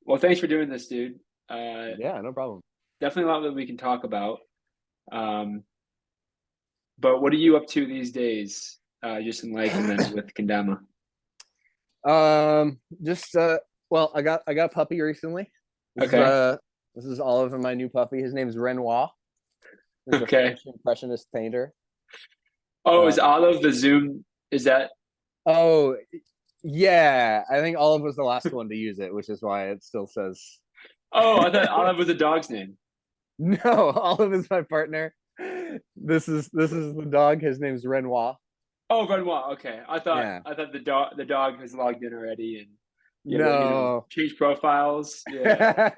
Well, thanks for doing this, dude. Yeah, no problem. Definitely a lot that we can talk about. Um, but what are you up to these days, just in life and then with Kendama? Just well, I got a puppy recently. This is Okay. uh this is Olive and my new puppy. His name is Renoir. He's a Okay. French impressionist painter. Oh, is Uh Olive the Zoom? Is that? oh yeah, I think Olive was the last one to use it, which is why it still says Oh, I thought Olive was a dog's name. no. Olive is my partner. This is the dog. His name's Renoir. Oh, Renoir. Okay. I thought Yeah. I thought the dog has logged in already and you had to, No. change profiles. Yeah.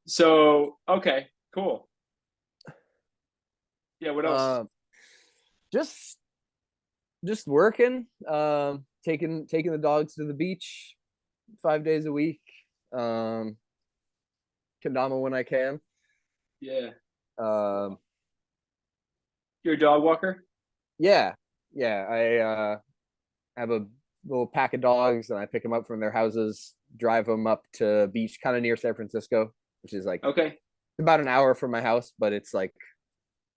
So okay, cool. Yeah, what else? um just just working, taking the dogs to the beach 5 days a week. Um, Kendama when I can. Yeah. Um, You're a dog walker? yeah, yeah. I have a little pack of dogs, and I pick them up from their houses, drive them up to beach, kind of near San Francisco, which is like Okay. about an hour from my house, but it's like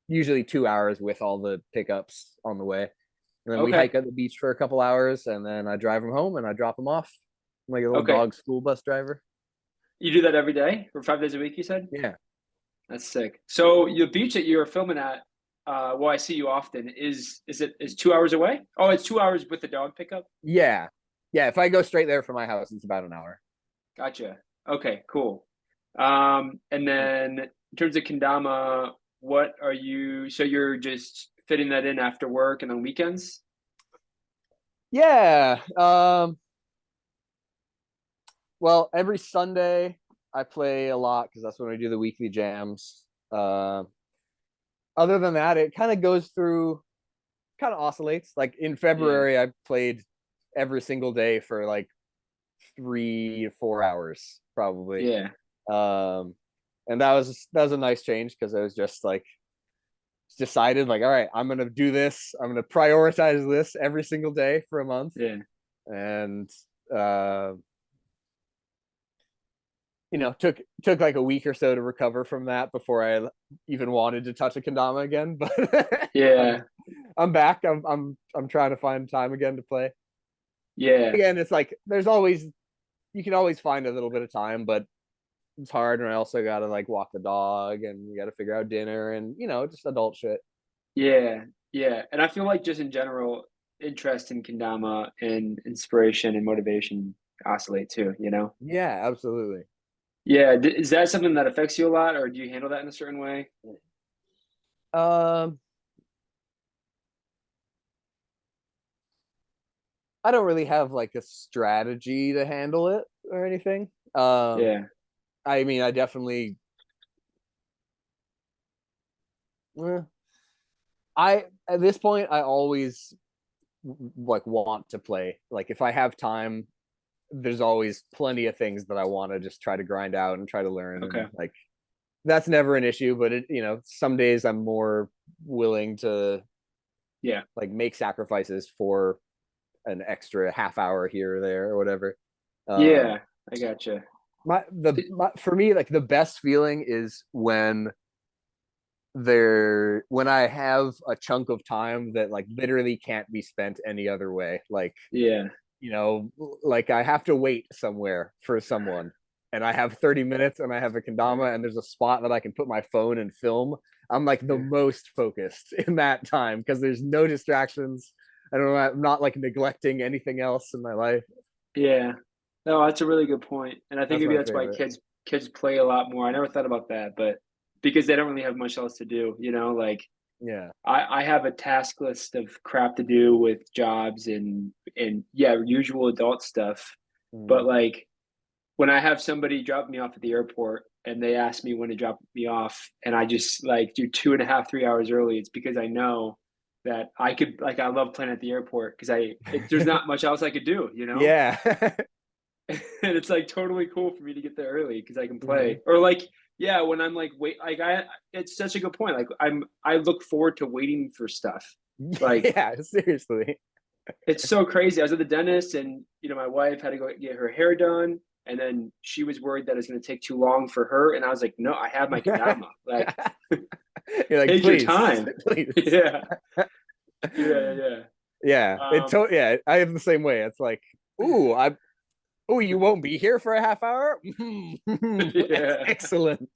usually 2 hours with all the pickups on the way. And then we Okay. hike at the beach for a couple hours, and then I drive them home and I drop them off. I'm like a little Okay. dog school bus driver. You do that every day or 5 days a week, you said? Yeah. That's sick. So the beach that you're filming at, well, I see you often, is 2 hours away? Oh, it's 2 hours with the dog pickup? Yeah. Yeah. If I go straight there from my house, it's about an hour. Gotcha. Okay, cool. And then in terms of Kendama, what are you, so you're just fitting that in after work and on weekends? Yeah. Well, every Sunday I play a lot because that's when I do the weekly jams. Other than that, it kind of goes through, kind of oscillates. Like in Yeah. February, I played every single day for like 3 to 4 hours, probably. Yeah. Um, and that was a nice change because I was just like decided like, all right, I'm gonna do this. I'm gonna prioritize this every single day for a month, Yeah. and uh, took like a week or so to recover from that before I even wanted to touch a kendama again. But I'm Yeah. I'm back. I'm trying to find time again to play. Yeah. Again, it's like there's always you can always find a little bit of time, but it's hard. And I also got to like walk the dog, and you got to figure out dinner, and just adult shit. Yeah, yeah, and I feel like just in general, interest in kendama and inspiration and motivation oscillate too, you know? Yeah, absolutely. Yeah, is that something that affects you a lot, or do you handle that in a certain way? Um, I don't really have like a strategy to handle it or anything. Yeah, I mean, I definitely, eh, I at this point, I always like want to play. Like if I have time, there's always plenty of things that I want to just try to grind out and try to learn, okay. and like that's never an issue. But some days I'm more willing to Yeah, like make sacrifices for an extra half hour here or there or whatever. Um, yeah, I gotcha. for me, like the best feeling is when I have a chunk of time that like literally can't be spent any other way. Like, Yeah, you know, like I have to wait somewhere for someone, and I have 30 minutes and I have a kendama and there's a spot that I can put my phone and film. I'm like the yeah, most focused in that time because there's no distractions. I don't know, I'm not like neglecting anything else in my life. yeah. No, that's a really good point, and I think That's maybe my that's why favorite. kids play a lot more. I never thought about that, but because they don't really have much else to do, like Yeah. I have a task list of crap to do with jobs and yeah, usual adult stuff. But Mm. like when I have somebody drop me off at the airport and they ask me when to drop me off and I just like do 2.5, 3 hours early, it's because I know that I could like I love playing at the airport because there's not much else I could do. Yeah. And it's like totally cool for me to get there early because I can Mhm. play. Or like, yeah, when I'm like wait like it's such a good point. Like I look forward to waiting for stuff. Like Yeah, seriously. It's so crazy. I was at the dentist, and my wife had to go get her hair done, and then she was worried that it was going to take too long for her, and I was like, "No, I have my kendama. Like, You're like, take your please, time." please. Yeah, yeah, Yeah, yeah. yeah, I am the same way. It's like, ooh, you won't be here for a half hour? Yeah. Excellent.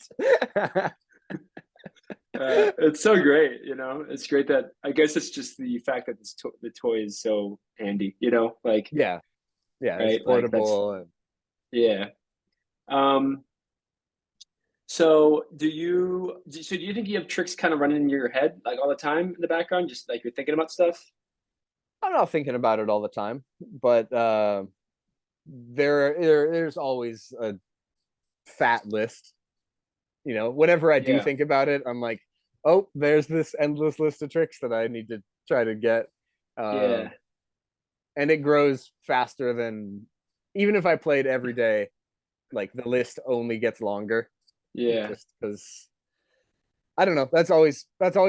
It's so great. It's great that I guess it's just the fact that the toy is so handy. Like, Yeah, yeah, it's right, like that's portable and yeah. Um, so do you think you have tricks kind of running in your head like all the time in the background, just like you're thinking about stuff? I'm not thinking about it all the time, but there's always a fat list. Whenever I do Yeah, think about it, I'm like, oh, there's this endless list of tricks that I need to try to get. yeah, Um, and it grows faster than even if I played every day, like the list only gets longer yeah, just because I don't know. That's always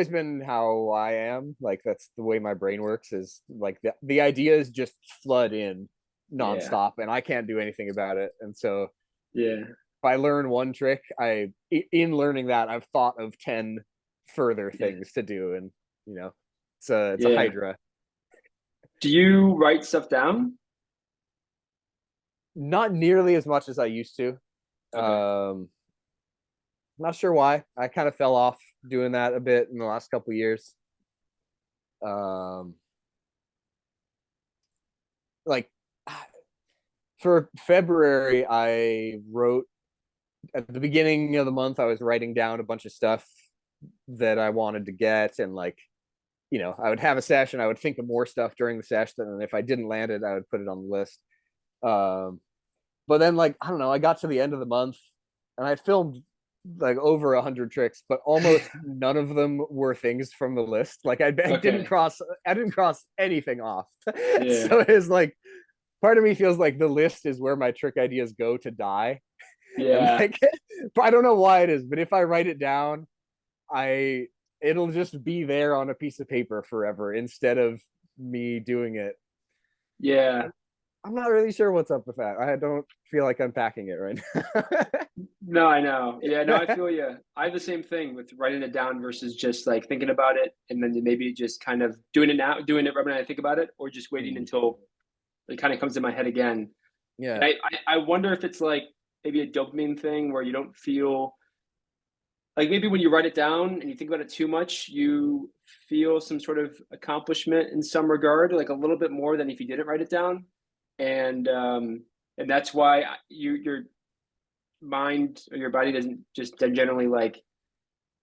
been how I am. Like that's the way my brain works is like the ideas just flood in yeah, nonstop and I can't do anything about it. And so yeah, if I learn one trick, in learning that I've thought of 10 further yeah, things to do and you know it's a yeah. hydra. Do you write stuff down? Not nearly as much as I used to. Okay. Not sure why. I kind of fell off doing that a bit in the last couple years. Um, like for February, I wrote at the beginning of the month. I was writing down a bunch of stuff that I wanted to get, and I would have a session. I would think of more stuff during the session, and if I didn't land it, I would put it on the list. Um, but then, like I don't know, I got to the end of the month, and I filmed like over 100 tricks, but almost none of them were things from the list. Like I didn't Okay. cross, I didn't cross anything off. Yeah. So it's like part of me feels like the list is where my trick ideas go to die, and Yeah. like I don't know why it is, but if I write it down, I it'll just be there on a piece of paper forever instead of me doing it. Yeah. I'm not really sure what's up with that. I don't feel like unpacking it right No, I know. Yeah, no, I now. feel you. I have the same thing with writing it down versus just like thinking about it and then maybe just kind of doing it right when I think about it, or just waiting until it kind of comes in my head again. And Yeah. I wonder if it's like maybe a dopamine thing where you don't feel like maybe when you write it down and you think about it too much, you feel some sort of accomplishment in some regard, like a little bit more than if you didn't write it down. And that's why your mind or your body doesn't just generally like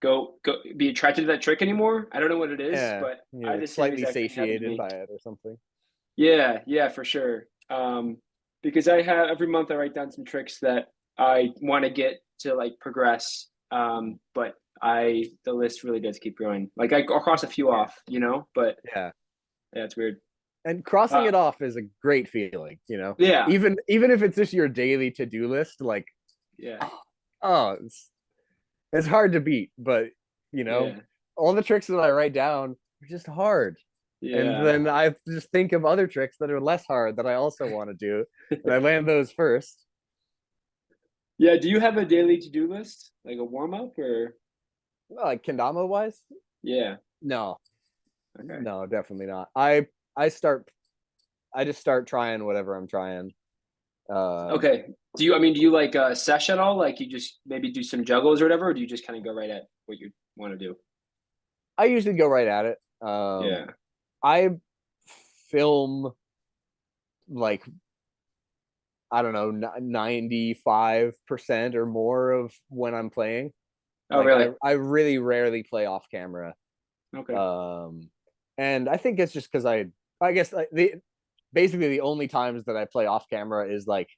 go be attracted to that trick anymore. I don't know what it is, Yeah. but I You're had like the same slightly exact thing happen to satiated me. by it or something. Yeah, yeah, for sure. Because I have every month I write down some tricks that I want to get to like progress. But the list really does keep growing. Like I'll cross a few off, but Yeah. yeah, it's weird. And crossing Uh, it off is a great feeling. yeah, Even if it's just your daily to-do list, like yeah, oh, oh it's hard to beat, but you know, yeah, all the tricks that I write down are just hard. And yeah, then I just think of other tricks that are less hard that I also want to do, and I land those first. yeah. Do you have a daily to-do list, like a warm up, or Well, like kendama wise, yeah? no, Okay, no, definitely not. I just start trying whatever I'm trying. Um, okay. Do you like sesh at all? Like you just maybe do some juggles or whatever, or do you just kind of go right at what you want to do? I usually go right at it. Yeah. I film like I don't know 95% or more of when I'm playing. Oh, Like really? I really rarely play off camera. Okay. Um, and I think it's just because I guess like the basically the only times that I play off camera is like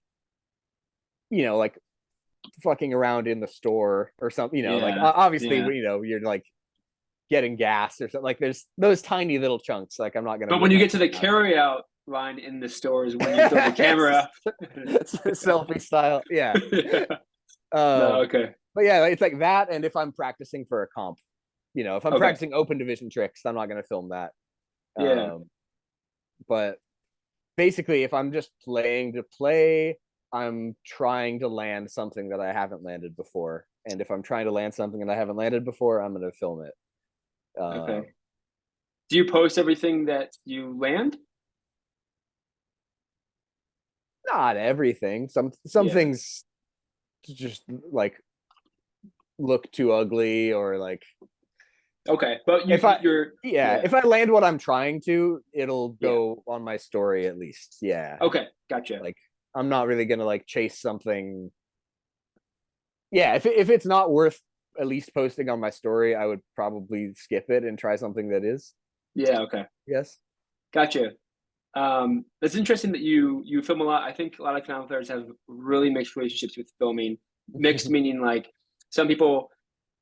fucking around in the store or something. Like Yeah. obviously Yeah. you're like getting gas or something. Like there's those tiny little chunks. Like I'm not gonna But when whip you my get to the phone out. carry out line in the stores, when you throw the camera up. Selfie style. Yeah. Yeah. No, Um, okay. but yeah, it's like that. And if I'm practicing for a comp, if I'm Okay. practicing open division tricks, I'm not going to film that. Yeah. Um, But basically, if I'm just playing to play, I'm trying to land something that I haven't landed before. And if I'm trying to land something that I haven't landed before, I'm going to film it. Okay. Do you post everything that you land? Not everything. Some Yeah. things just like look too ugly, or like Okay, but if I you're yeah, yeah. if I land what I'm trying to, it'll Yeah. go on my story at least. Yeah. Okay, gotcha. Like I'm not really gonna like chase something. Yeah, if it's not worth at least posting on my story, I would probably skip it and try something that is. Yeah, okay. Yes. Gotcha. It's interesting that you film a lot. I think a lot of content players have really mixed relationships with filming. Mixed meaning like some people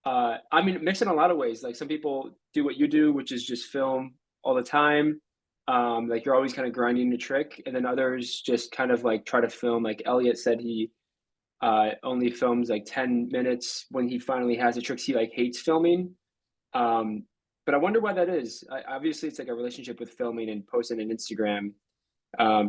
I mean mixed in a lot of ways. Like some people do what you do, which is just film all the time. Like you're always kind of grinding the trick, and then others just kind of like try to film. Like Elliot said he only films like 10 minutes when he finally has the tricks. He like hates filming. Um, but I wonder why that is. Obviously, it's like a relationship with filming and posting on Instagram.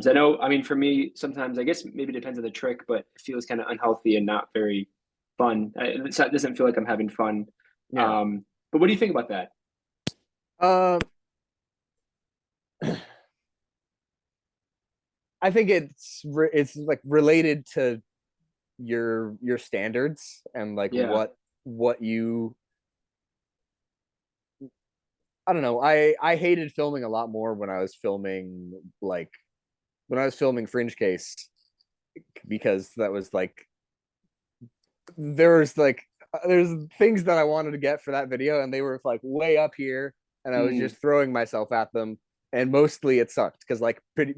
So I know, I mean, for me, sometimes I guess maybe it depends on the trick, but it feels kind of unhealthy and not very fun. It doesn't feel like I'm having fun. Yeah. But what do you think about that? Um, I think it's like related to your standards and like Yeah. what you I don't know. I hated filming a lot more when I was filming Fringecase, because that was like there's things that I wanted to get for that video, and they were like way up here, and I was Mm, just throwing myself at them, and mostly it sucked because like pretty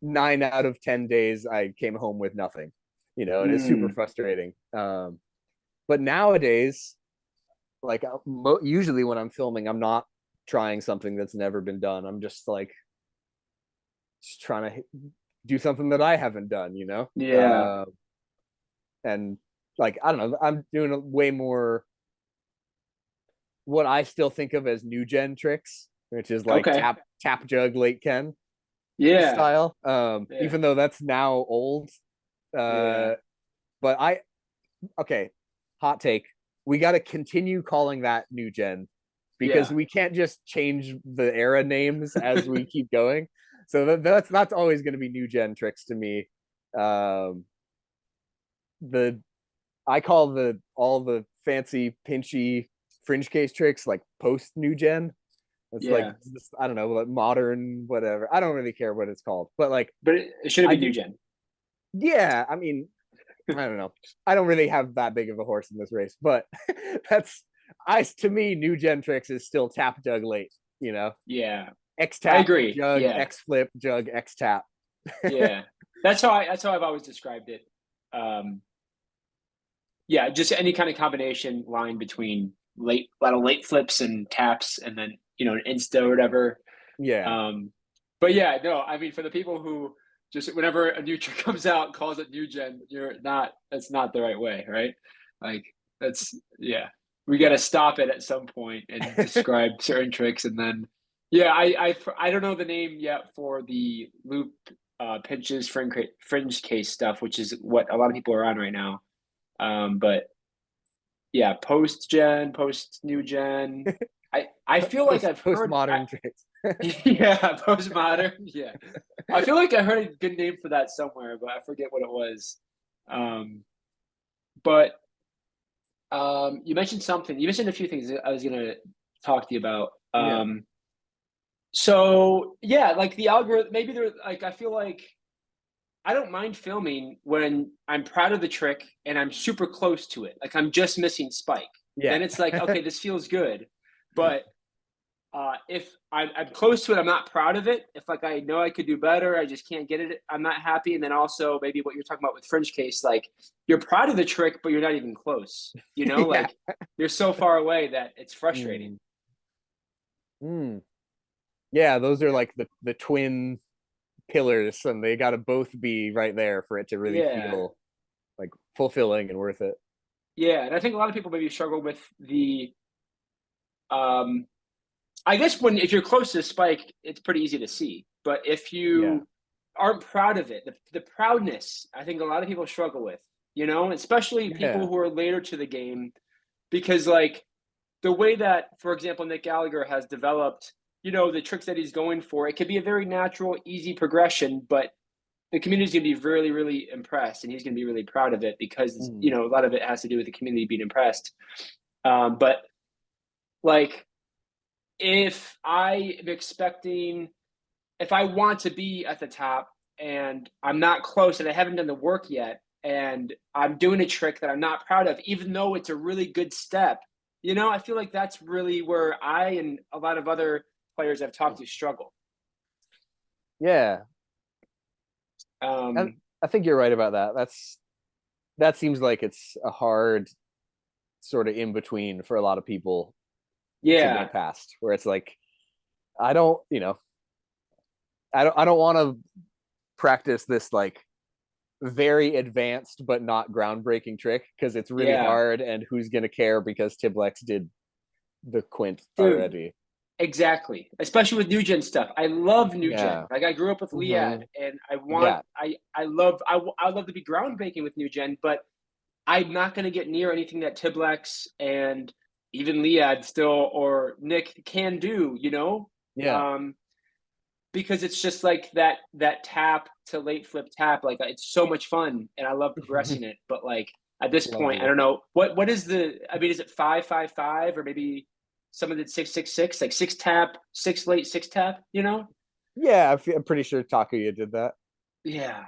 9 out of 10 days I came home with nothing, and it's super mm, frustrating. But nowadays, like usually when I'm filming, I'm not trying something that's never been done. I'm just trying to do something that I haven't done. yeah. And like I don't know, I'm doing a way more what I still think of as new gen tricks, which is like Okay. tap jug late Ken Yeah. style. Yeah. Even though that's now old. Yeah. Uh, but okay, hot take. We got to continue calling that new gen, because Yeah. we can't just change the era names as we keep going. So that's always going to be new gen tricks to me. Um, the I call all the fancy pinchy Fringecase tricks like post new gen. It's like Yeah. I don't know, like modern whatever. I don't really care what it's called, but like But it shouldn't I be new do. gen. Yeah, I mean, I don't know. I don't really have that big of a horse in this race, but that's to me, new gen tricks is still tap jug late, you know. Yeah. X I tap agree. jug, Yeah. X flip jug, X tap. Yeah. That's how I've always described it. Um, yeah, just any kind of combination line between a lot of late flips and taps and then, an insta or whatever. Yeah. Um, but yeah, no, I mean for the people who just whenever a new trick comes out calls it new gen, that's not the right way, right? Like that's yeah. We got to stop it at some point and describe certain tricks and then yeah, I don't know the name yet for the loop pinches fringe case stuff, which is what a lot of people are on right now. But yeah, post new gen. I feel like I've heard Postmodern tricks. yeah, postmodern. Yeah. I feel like I heard a good name for that somewhere, but I forget what it was. Um, but you mentioned something. You mentioned a few things that I was gonna talk to you about. Yeah. So yeah, like the algorithm. Maybe they're like I feel like I don't mind filming when I'm proud of the trick and I'm super close to it. Like I'm just missing spike. Yeah. Then it's like okay, this feels good. But if I'm close to it, I'm not proud of it. If like I know I could do better, I just can't get it. I'm not happy. And then also maybe what you're talking about with Fringecase, like you're proud of the trick, but you're not even close. Yeah. Like you're so far away that it's frustrating. Mm. Mm. Yeah, those are like the twin pillars, and they got to both be right there for it to really Yeah, feel like fulfilling and worth it. yeah. And I think a lot of people maybe struggle with the. Um, I guess if you're close to the spike, it's pretty easy to see. but if Yeah. you aren't proud of it, the proudness, I think a lot of people struggle with, especially people Yeah. who are later to the game, because like the way that, for example, Nick Gallagher has developed, the tricks that he's going for, it could be a very natural, easy progression, but the community's going to be really, really impressed, and he's going to be really proud of it because Mhm. a lot of it has to do with the community being impressed. But like, if I am expecting, if I want to be at the top and I'm not close and I haven't done the work yet, and I'm doing a trick that I'm not proud of, even though it's a really good step, I feel like that's really where I and a lot of other players I've talked to struggle. Yeah. And Um, I think you're right about that. That seems like it's a hard sort of in between for a lot of people to yeah, get past, where it's like, I don't, I don't want to practice this like very advanced but not groundbreaking trick because it's really yeah, hard, and who's gonna care because Tiblex did the quint dude. already. Exactly, especially with new gen stuff. I love new gen. Yeah. Like I grew up with Hmm. Liad, and Yeah. I love to be groundbreaking with new gen, but I'm not going to get near anything that Tiblex and even Liad still or Nick can do. Yeah. Um, because it's just like that tap to late flip tap. Like it's so much fun, and I love progressing it. But like at this point, I Lovely. don't know what is the. I mean, is it 5-5-5 or maybe someone did 6-6-6, like six tap, six late, six tap? Yeah, I'm pretty sure Takuya did that. Yeah.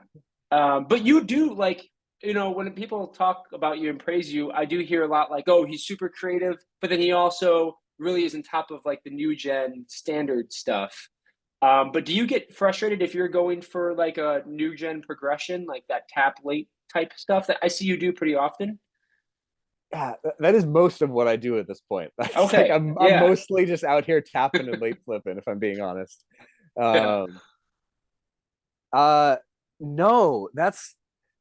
But you do like, when people talk about you and praise you, I do hear a lot like, oh, he's super creative, but then he also really is on top of like the new gen standard stuff. But do you get frustrated if you're going for like a new gen progression, like that tap late type stuff that I see you do pretty often? Yeah, that is most of what I do at this point. That's like Okay. I'm Yeah. mostly just out here tapping and late flipping, if I'm being honest. Yeah. Um, uh, no, that's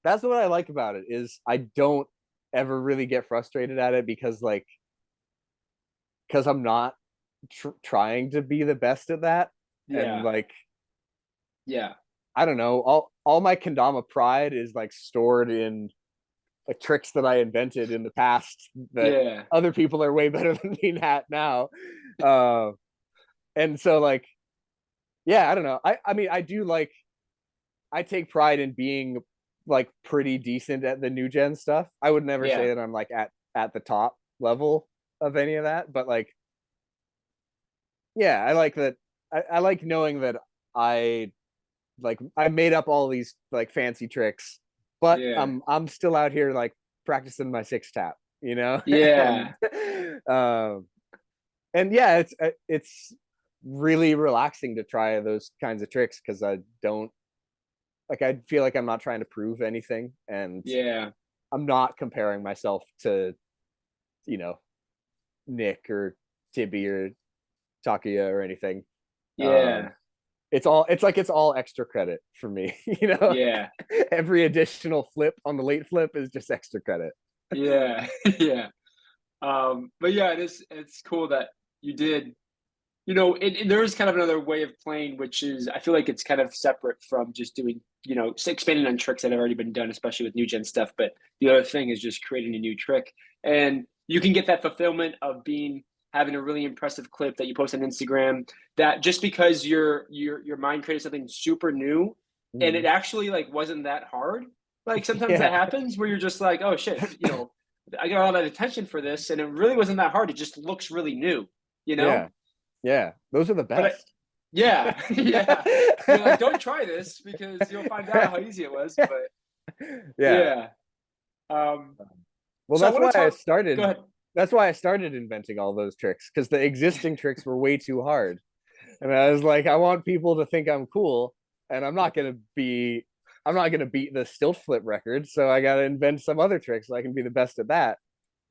what I like about it is I don't ever really get frustrated at it because I'm not trying to be the best at that, and Yeah. like Yeah. I don't know, all my kendama pride is like stored in like tricks that I invented in the past that Yeah. other people are way better than me at now. Uh, and so like, yeah, I don't know. I mean, I do like, I take pride in being like pretty decent at the new gen stuff. I would never say Yeah. that I'm like at the top level of any of that, but like, yeah, I like that. I like knowing that I I made up all these like fancy tricks, but Yeah. I'm still out here like practicing my six tap, and Yeah. um and yeah, it's really relaxing to try those kinds of tricks because I don't like I feel like I'm not trying to prove anything, and Yeah. I'm not comparing myself to you know Nick or Tibby or Takuya or anything. Um, Yeah. it's all extra credit for me. Yeah. Every additional flip on the late flip is just extra credit. Yeah. Yeah. But yeah, it's cool that you did. There is kind of another way of playing, which is I feel like it's kind of separate from just doing, expanding on tricks that have already been done, especially with new gen stuff. But the other thing is just creating a new trick, and you can get that fulfillment of having a really impressive clip that you post on Instagram. That just because your mind created something super new, and it Mhm. actually like wasn't that hard. Like sometimes that Yeah, happens where you're just like, oh shit, I got all that attention for this, and it really wasn't that hard. It just looks really new, you know. yeah, yeah. Those are the But best. yeah, yeah. You're like, don't try this because you'll find out how easy it was. But Yeah. yeah. Um, Well, so I that's why want to I talk. Go started. ahead. That's why I started inventing all those tricks because the existing tricks were way too hard, and I was like, I want people to think I'm cool, and I'm not gonna beat the stilt flip record, so I gotta invent some other tricks so I can be the best at that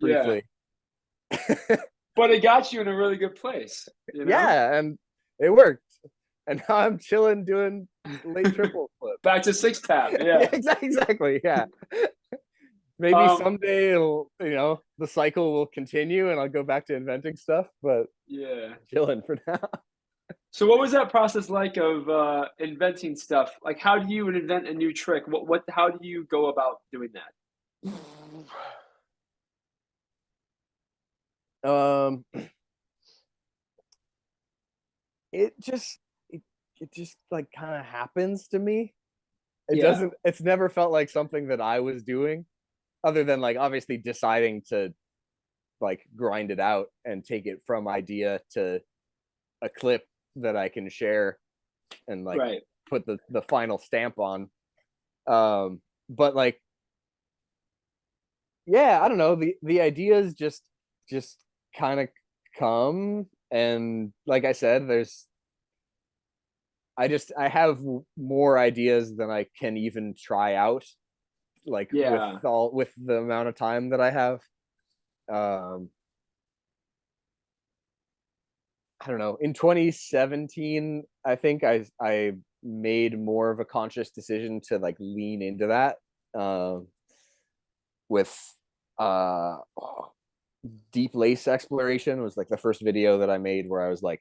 Yeah, briefly. but it got you in a really good place. Yeah, and it worked. And now I'm chilling doing late triple flips. Back to six tap. Yeah, Yeah. exactly. Yeah. Maybe Um. someday the cycle will continue and I'll go back to inventing stuff, but Yeah. chilling for now. So what was that process like of inventing stuff? Like how do you invent a new trick? What how do you go about doing that? Um, it just it just like kind of happens to me. It Yeah, doesn't. It's never felt like something that I was doing, other than like obviously deciding to like grind it out and take it from idea to a clip that I can share and like right. put the final stamp on. But like, yeah, I don't know. The ideas just kind of come, and like I said, I have more ideas than I can even try out, like Yeah, with the amount of time that I have. Um, I don't know. In 2017, I think I made more of a conscious decision to like lean into that. Um, with oh, deep lace exploration was like the first video that I made where I was like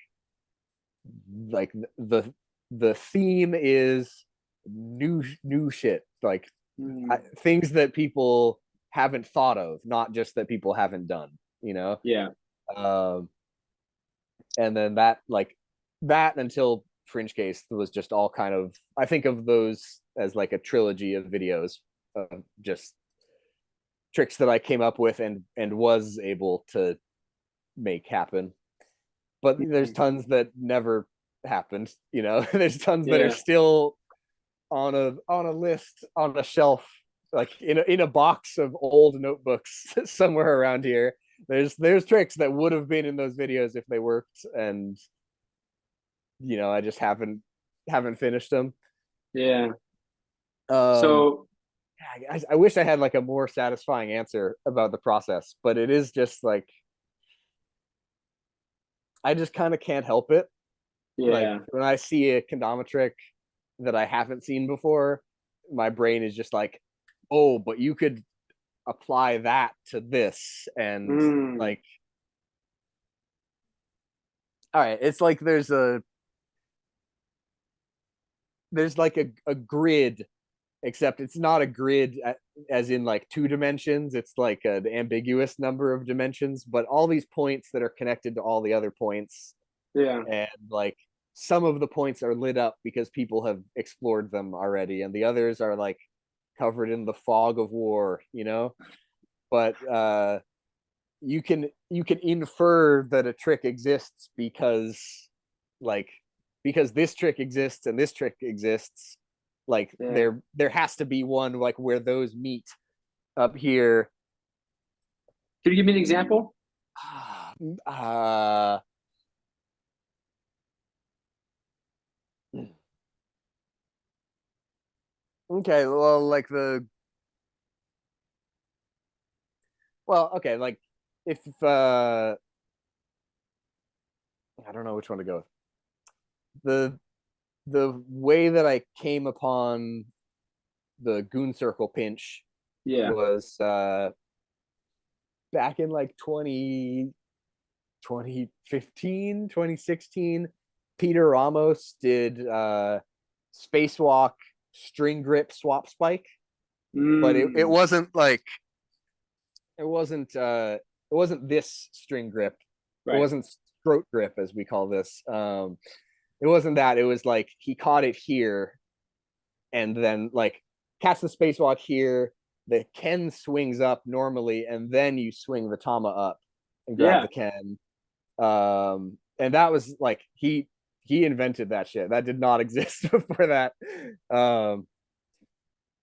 the theme is new shit, like mm, things that people haven't thought of, not just that people haven't done, you know. yeah, Um, and then that like that until Fringecase was just all kind of, I think of those as like a trilogy of videos of just tricks that I came up with and was able to make happen. But there's mm, tons that never happened, you know. There's tons that are yeah. still on a list on a shelf, like in a box of old notebooks somewhere around here. There's tricks that would have been in those videos if they worked, and you know I just haven't finished them. Yeah. Um, So I wish I had like a more satisfying answer about the process, but it is just like I just kind of can't help it. Like yeah, when I see a kendama trick that I haven't seen before, my brain is just like, oh, but you could apply that to this, and mm, like, all right, it's like there's like a grid, except it's not a grid as in like two dimensions. It's like an ambiguous number of dimensions, but all these points that are connected to all the other points, yeah, and like some of the points are lit up because people have explored them already, and the others are like covered in the fog of war, you know. But you can infer that a trick exists like because this trick exists and this trick exists. Like yeah. there has to be one like where those meet up here. Could you give me an example? uh okay, well like okay, like if I don't know which one to go with. The way that I came upon the goon circle pinch Yeah. was back in like 2015, 2016. Peter Ramos did spacewalk string grip swap spike, but it Mm, wasn't like it wasn't it wasn't this string grip. It right. wasn't throat grip as we call this. It wasn't that. It was like he caught it here and then like catch the spacewalk here. The Ken swings up normally, and then you swing the Tama up and grab Yeah. the Ken. And that was like he invented that shit. That did not exist before that. Um,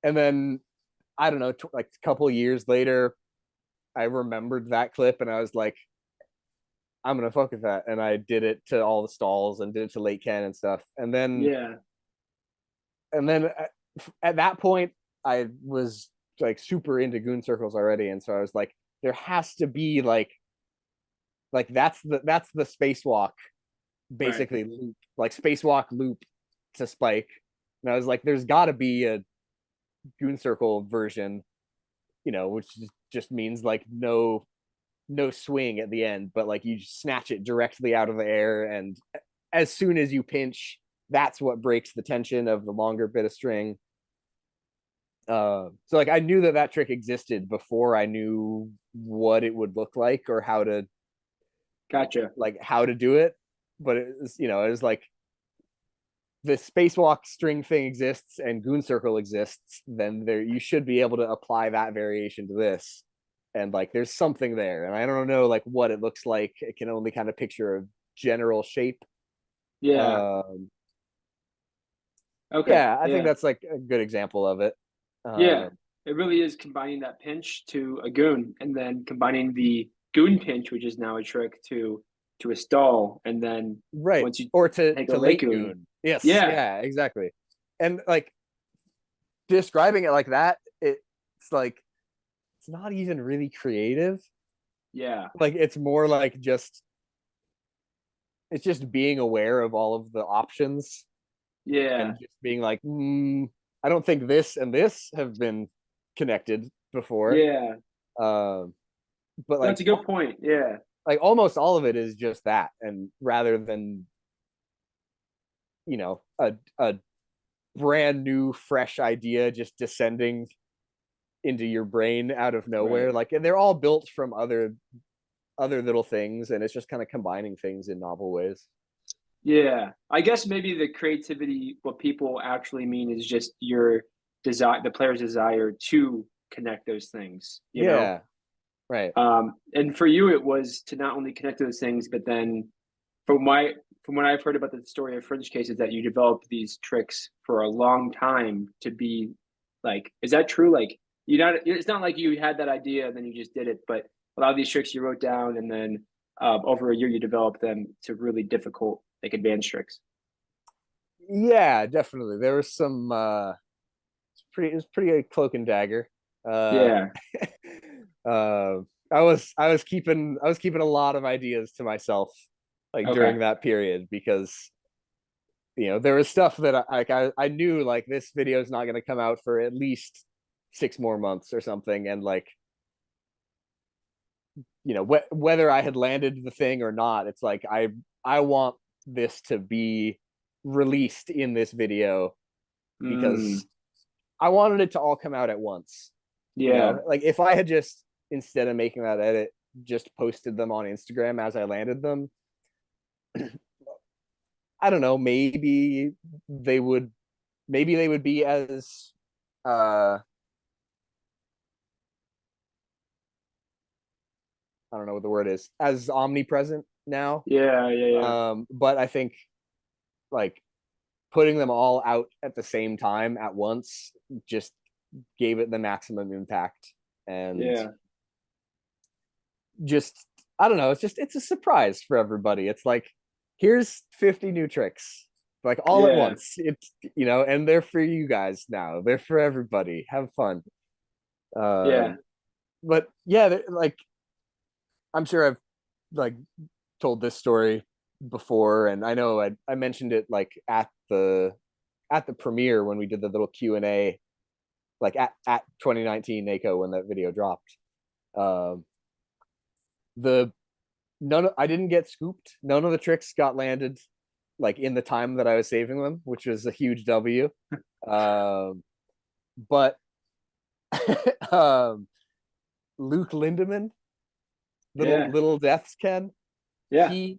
and then I don't know, like a couple years later, I remembered that clip, and I was like, I'm gonna fuck with that, and I did it to all the stalls and did it to late Ken and stuff. Yeah. And then at that point, I was like super into goon circles already, and so I was like, there has to be like that's the spacewalk Right. basically loop, like spacewalk loop to spike. And I was like, there's got to be a goon circle version, you know, which just means like no swing at the end, but like you just snatch it directly out of the air and as soon as you pinch, that's what breaks the tension of the longer bit of string. So like I knew that trick existed before I knew what it would look like or how to Gotcha. do it. But it was, it was like the spacewalk string thing exists and goon circle exists, then there you should be able to apply that variation to this. And like there's something there. And I don't know like what it looks like. I can only kind of picture a general shape. Yeah. Okay. Yeah, I think Yeah. that's like a good example of it. Yeah. It really is combining that pinch to a goon, and then combining the goon pinch, which is now a trick, to a stall, and then Right. once you Or to take a late late goon. goon. Yes, Yeah. yeah, exactly. And like describing it like that, it's like it's not even really creative. Yeah. Like it's more like it's just being aware of all of the options Yeah. and just being like, I don't think this and this have been connected before. Yeah. Um, but That's a good point. Yeah. like almost all of it is just that, and rather than a brand new fresh idea just descending into your brain out of nowhere, Right. like and they're all built from other little things, and it's just kind of combining things in novel ways. Yeah. I guess maybe the creativity, what people actually mean is just your desire, the player's desire to connect those things, you know? Yeah, right. And for you, it was to not only connect those things, but then from my from what I've heard about the story of Fringecase is that you developed these tricks for a long time to be like, is that true? Like you not it's not like you had that idea and then you just did it, but a lot of these tricks you wrote down and then over a year you developed them to really difficult, like advanced tricks. Yeah, definitely. There was some it was pretty cloak and dagger. Uh Yeah. uh I was keeping a lot of ideas to myself like Okay. during that period because there was stuff that I knew like this video is not going to come out for at least 6 more months or something, and like whether I had landed the thing or not, it's like I want this to be released in this video Mm, because I wanted it to all come out at once. yeah. Like if I had just, instead of making that edit, just posted them on Instagram as I landed them, I don't know, they would maybe they would be as I don't know what the word is, as omnipresent now. Yeah. Yeah. Yeah. But I think like putting them all out at the same time at once just gave it the maximum impact, and Yeah. just I don't know, it's a surprise for everybody. It's like here's 50 new tricks like all at Yeah. once. It's and they're for you guys now. They're for everybody. Have fun. Yeah. But yeah, like I'm sure I've like told this story before, and I know I mentioned it like at the premiere when we did the little Q&A like at 2019 NACO when that video dropped. Um, the I didn't get scooped. None of the tricks got landed like in the time that I was saving them, which was a huge W. But um, Luke Lindemann, Yeah. little deaths Ken, Yeah. he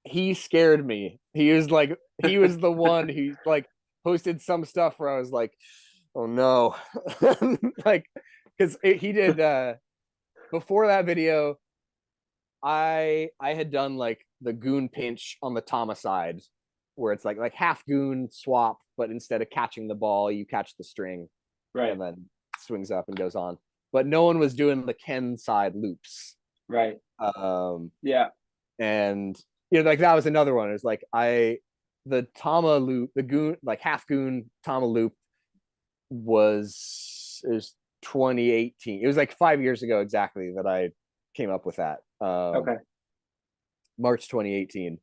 he scared me. He was the one who like posted some stuff where I was like, oh no, like because he did before that video. I had done like the goon pinch on the tama side, where it's like half goon swap, but instead of catching the ball, you catch the string, Right. and then swings up and goes on. But no one was doing the Ken side loops. Right. Um, Yeah. and like that was another one. It's like the tama loop, the goon like half goon tama loop is 2018. It was like 5 years ago exactly that I came up with that. Okay. March 2018.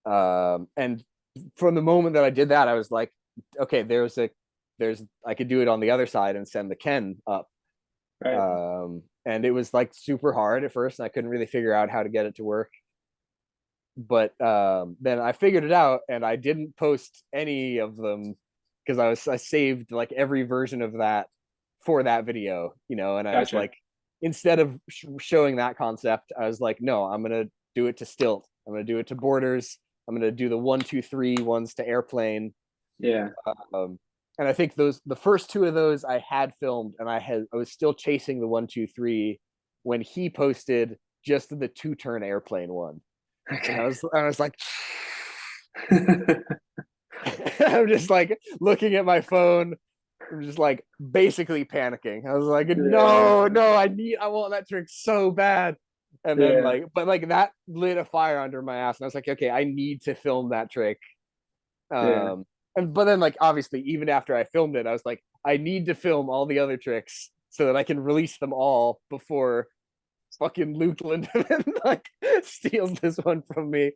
And from the moment that I did that, I was like, okay, there's I could do it on the other side and send the Ken up. Right. And it was like super hard at first, and I couldn't really figure out how to get it to work. but then I figured it out, and I didn't post any of them because I saved like every version of that for that video, and I was Gotcha. like, instead of showing that concept, I was like, no, I'm gonna do it to stilt. I'm gonna do it to borders. I'm gonna do the 1, 2, 3 ones to airplane. Yeah. Um, and I think the first two of those I had filmed, and I was still chasing the 1, 2, 3 when he posted just the 2-turn airplane one, and Okay. I was like, I'm just like looking at my phone. I'm just like basically panicking. I was like, Yeah. no, no, I want that trick so bad. And then Yeah. but that lit a fire under my ass. And I was like, okay, I need to film that trick. Yeah. But then like obviously even after I filmed it, I was like, I need to film all the other tricks so that I can release them all before fucking Luke Lindemann like steals this one from me.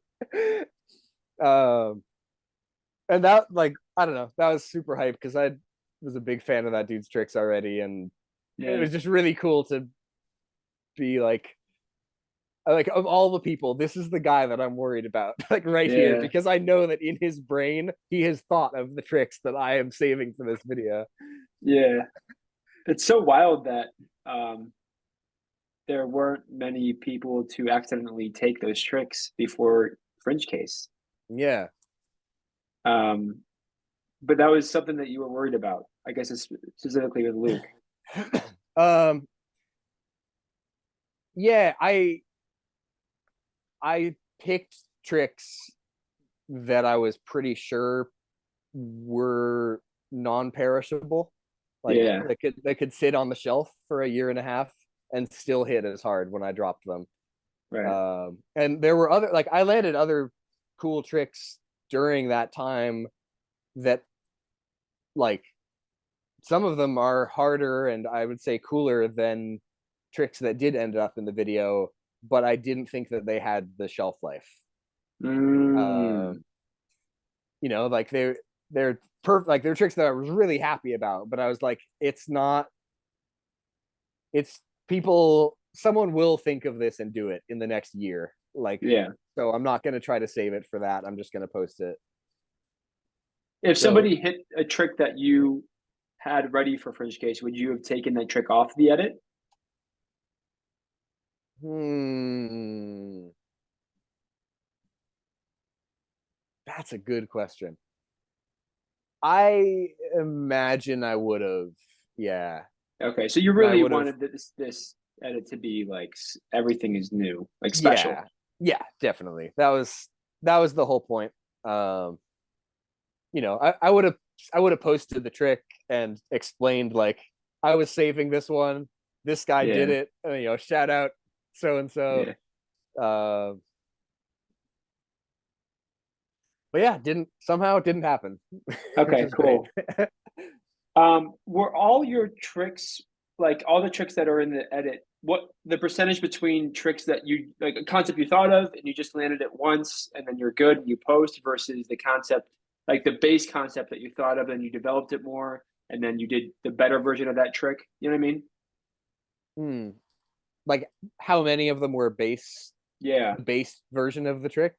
Um, and that like I don't know, that was super hype because I was a big fan of that dude's tricks already, and it Yeah. was just really cool to be like of all the people, this is the guy that I'm worried about, like right here, Yeah. because I know that in his brain he has thought of the tricks that I am saving for this video. Yeah. It's so wild that um there weren't many people to accidentally take those tricks before Fringecase. Yeah. Um, but that was something that you were worried about, I guess, specifically with Luke. um. Yeah. I picked tricks that I was pretty sure were non-perishable, like Yeah. they could sit on the shelf for a year and a half and still hit as hard when I dropped them. Right. And there were other, like I landed other cool tricks during that time that like some of them are harder and I would say cooler than tricks that did end up in the video, but I didn't think that they had the shelf life. Uh, Mm, like they're perfect, like they're tricks that I was really happy about, but I was like, it's people, someone will think of this and do it in the next year. Like, yeah. so I'm not gonna try to save it for that. I'm just gonna post it. If So somebody hit a trick that you had ready for Fringecase, would you have taken that trick off the edit? hmm, that's a good question. I imagine I would have. Yeah. Okay, so you I really would have. wanted this edit to be like everything is new, like special. Yeah. Yeah, definitely. That was the whole point. Um, I would have posted the trick and explained like I was saving this one. This guy did Yeah. it. Shout out so and so. Yeah. But yeah, didn't happen, which Okay, is great. cool. Were all your tricks, like all the tricks that are in the edit, what the percentage between tricks that you like a concept you thought of and you just landed it once and then you're good and you post versus the concept, like the base concept that you thought of and you developed it more and then you did the better version of that trick. You know what I mean? Hmm. Like how many of them were Yeah. the base version of the trick?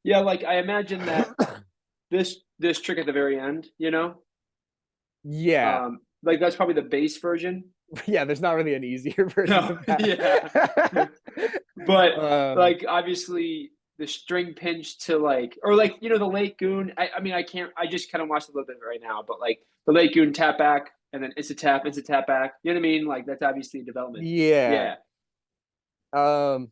Yeah, like I imagine that this trick at the very end, Yeah. like that's probably the base version. Yeah, there's not really an easier version No, of yeah. that. But um like obviously the string pinch to like or like the late goon. I mean I can't I just kind of watched a little bit right now, but like the late goon tap back and then it's a tap back. You know what I mean? Like that's obviously development. yeah. Yeah. Um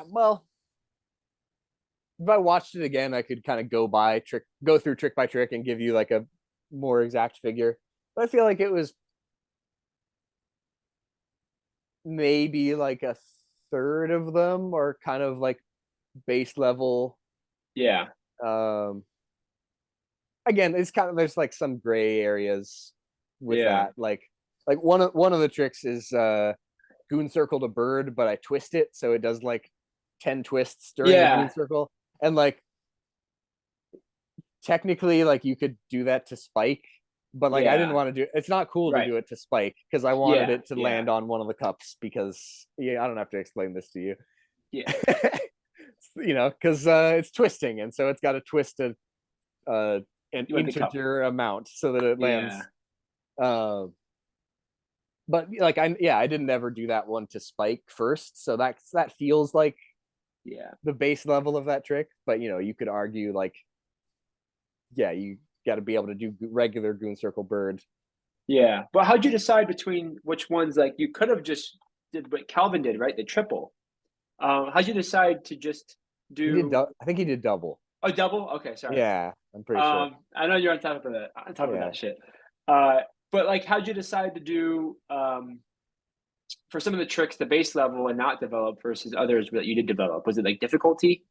well, if I watched it again, I could kind of go through trick by trick and give you like a more exact figure. But I feel like it was maybe like a third of them are kind of like base level. Yeah. Um, Again, it's kind of, there's like some gray areas with Yeah. that. Like one of the tricks is goon circle to bird, but I twist it so it does like 10 twists during the goon Yeah. circle, and like technically like you could do that to spike, but like I didn't Yeah. want to do it's not cool to Right. do it to spike because I wanted Yeah. it to Yeah. land on one of the cups because yeah, I don't have to explain this to you. Yeah. You know, because it's twisting, and so it's got to twist uh an You want the cup. integer amount so that it Yeah. lands. Uh, but like I didn't ever do that one to spike first, so that feels like Yeah. the base level of that trick. But you know, you could argue like, yeah, you got to be able to do regular goon circle bird. Yeah. But how'd you decide between which ones? Like you could have just did what Calvin did, right? The triple. How'd you decide to just do I think he did double. a double? Okay, sorry. Yeah, I'm pretty sure. I know you're on top of Yeah. that shit. Uh, but like, how'd you decide to do for some of the tricks the base level and not develop versus others that you did develop? Was it like difficulty?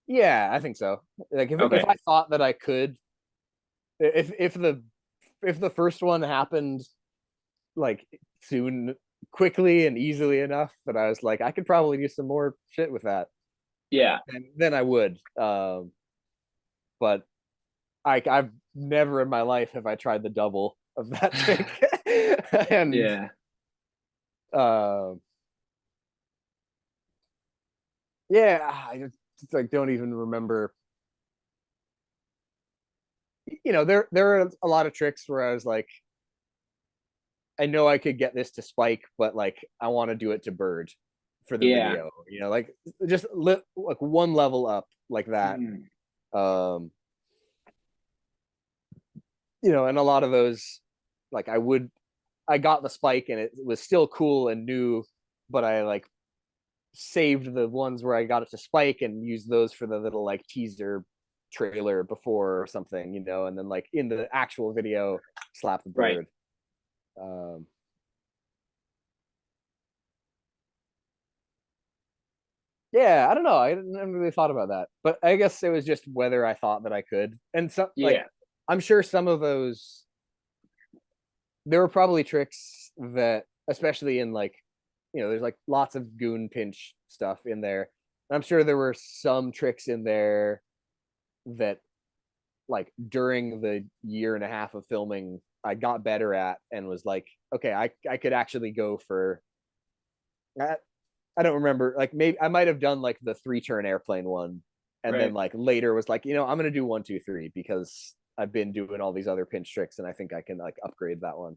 Yeah, I think so. Like if Okay. I thought that I could, if the first one happened like soon, quickly and easily enough that I was like, I could probably do some more shit with that, Yeah. and then I would. But I've never in my life have I tried the double of that trick, and Yeah. uh, yeah, I just like don't even remember. You know, there are a lot of tricks where I was like, I know I could get this to spike, but like I want to do it to bird for the Yeah. video. You know, like just like one level up like that. Mm. Um, you know, and a lot of those, like I got the spike and it was still cool and new, but I like saved the ones where I got it to spike and used those for the little like teaser trailer before or something, you know, and then like in the actual video, slap the Right. bird. Um, yeah, I don't know. I never really thought about that, but I guess it was just whether I thought that I could. And some like Yeah. I'm sure some of those there were probably tricks that, especially in like, you know, there's like lots of goon pinch stuff in there. I'm sure there were some tricks in there that like during the year and a half of filming I got better at and was like, okay, I could actually go for I, I don't remember, like maybe I might have done like the 3-turn airplane one and then Right. like later was like, you know, I'm gonna do 1 2 3 because I've been doing all these other pinch tricks and I think I can like upgrade that one.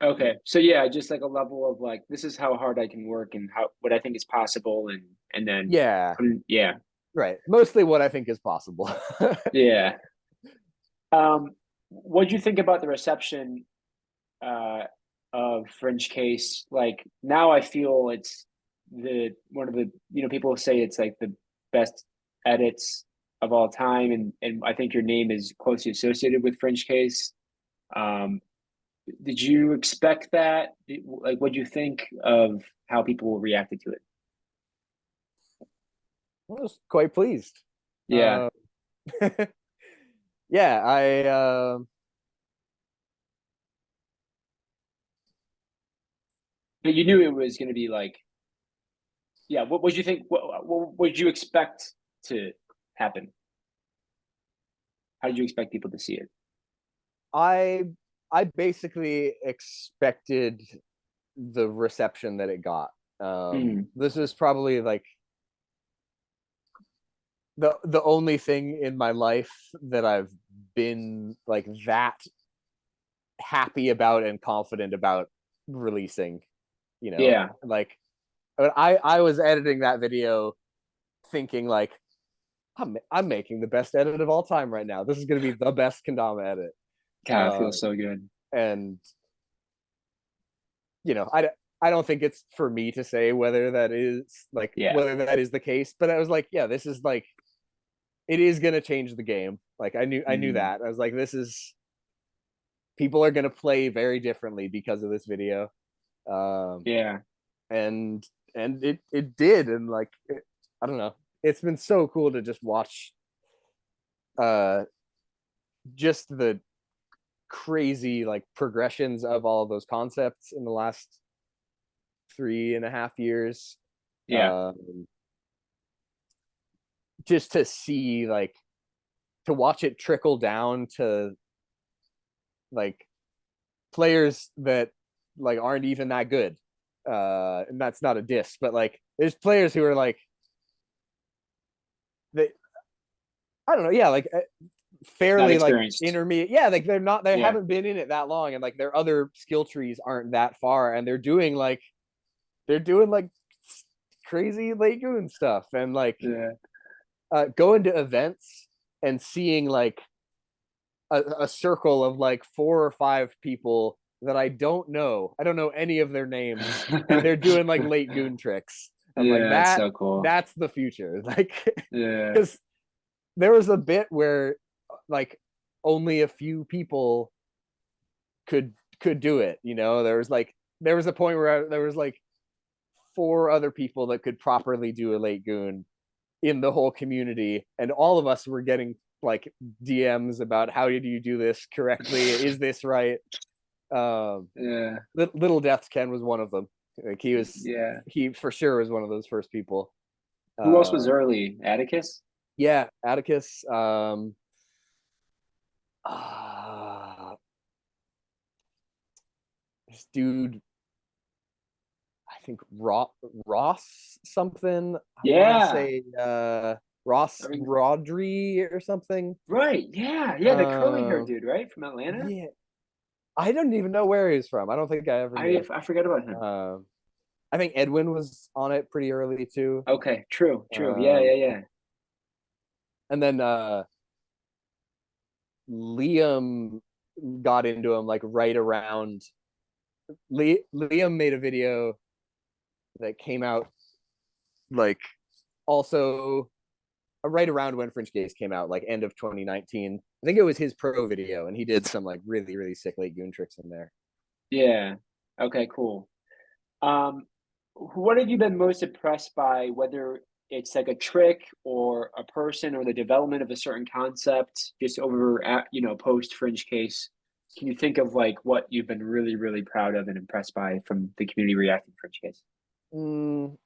Okay. So yeah, just like a level of like this is how hard I can work and how what I think is possible and then Yeah, yeah. right. Mostly what I think is possible. Yeah. What do you think about the reception uh of Fringecase? Like now I feel it's the one of the people say it's like the best edits of all time and I think your name is closely associated with Fringecase. Um did you expect that? Like what do you think of how people reacted to it? I was quite pleased. Yeah. Uh, yeah, But you knew it was going to be like yeah, what would you think what would you expect to happen? How did you expect people to see it? I I basically expected the reception that it got. Mm, This is probably like the only thing in my life that I've been like that happy about and confident about releasing, you know. yeah. Like I was editing that video thinking like I'm making the best edit of all time right now. This is going to be the best kendama edit. God, it feels so good. And you know, I don't think it's for me to say whether that is like Yeah. whether that is the case, but I was like, yeah, this is like it is going to change the game. Like I knew Mm, that. I was like, this is people are going to play very differently because of this video. Um, yeah. and it did, and like I don't know, it's been so cool to just watch uh just the crazy like progressions of all of those concepts in the last 3.5 years. Yeah. um just to see like to watch it trickle down to like players that like aren't even that good. And that's not a diss, but like there's players who are like they I don't know, yeah, like Not fairly like experienced. intermediate. Yeah, like they Yeah. haven't been in it that long, and like their other skill trees aren't that far, and they're doing like crazy Lagoon stuff, and like Yeah. going to events and seeing like a circle of like 4 or 5 people that I don't know. I don't know any of their names, and they're doing like late goon tricks. I'm like Yeah, it's that. so cool. That's the future. Like, Yeah. because there was a bit where like only a few people could do it. There was a point where there was like 4 other people that could properly do a late goon in the whole community, and all of us were getting like DMs about how did you do this correctly? Is this right? Yeah. Little Death Ken was one of them. Like Yeah. he for sure was one of those first people. Who else Uh, was early? Atticus? yeah, Atticus. Uh, this dude, I think Ross something. I want to Yeah. say Ross I mean, Rodri or something. right. Yeah. Yeah. The curly hair Um, dude, right? From Atlanta? yeah, I don't even know where he's from. I don't think I ever knew. I forgot about him. Um, I think Edwin was on it pretty early too. Okay. True. True. Yeah. Yeah. Um, Yeah. and then Liam got into him like right around. Liam made a video that came out like also right around when Fringecase came out, like end of 2019. I think it was his pro video, and he did some like really really sick late goon tricks in there. Yeah. Okay. Cool. What have you been most impressed by, whether it's like a trick or a person or the development of a certain concept, just over at, post Fringecase? Can you think of like what you've been really, really proud of and impressed by from the community reacting to Fringecase? Mm,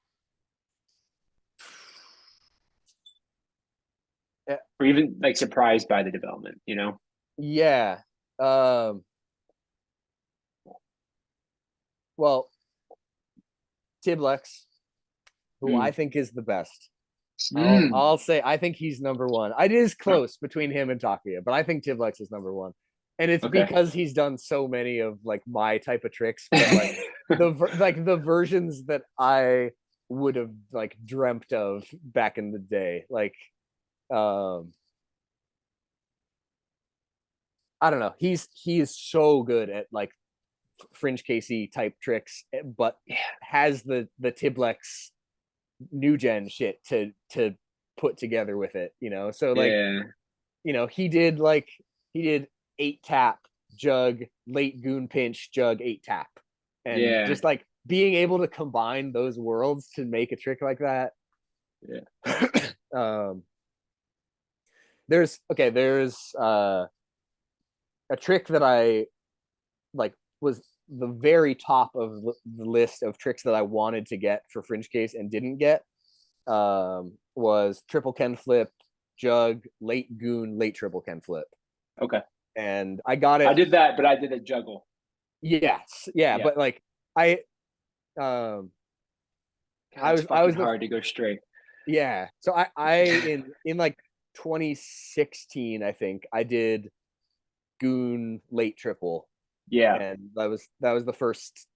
eh, Or even like surprised by the development? yeah. Um, well, Tiblex, who I Mm. think is the best. I'll Mm. I'll say I think he's number one. It is close between him and Takuya, but I think Tiblex is number one. And it's Okay. because he's done so many of like my type of tricks, but like the versions that I would have like dreamt of back in the day. Like um I don't know. He is so good at like Fringe Casey type tricks, but Yeah. has the Tiblex new gen shit to put together with it. So like Yeah. he did 8 tap jug late goon pinch jug 8 tap, and Yeah. just like being able to combine those worlds to make a trick like that. Yeah. um there's a trick that I like was the very top of the list of tricks that I wanted to get for Fringecase and didn't get. Was triple Ken flip, jug, late goon, late triple Ken flip. Okay. And I got I it. did that, but I did a juggle. Yes. Yeah. Yeah. But like I um God, I it's was I fucking was the hard to go straight. yeah. So I in like 2016, I think I did goon late triple. Yeah. And that was the first,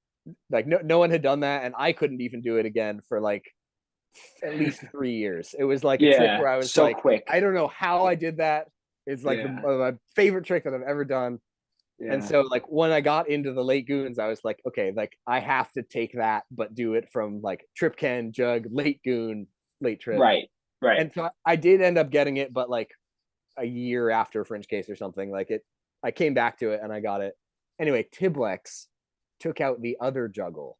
like no one had done that, and I couldn't even do it again for like at least 3 years. It was like a trick Yeah. where I was So like, quick. I don't know how I did that. It's like Yeah. my favorite trick that I've ever done. And Yeah. so like when I got into the late goons, I was like, okay, like I have to take that, but do it from like trip Ken, jug, late goon, late trip. Right. Right. And so I did end up getting it, but like a year after Fringecase or something, like I came back to it and I got it. Anyway, Tiblex took out the other juggle.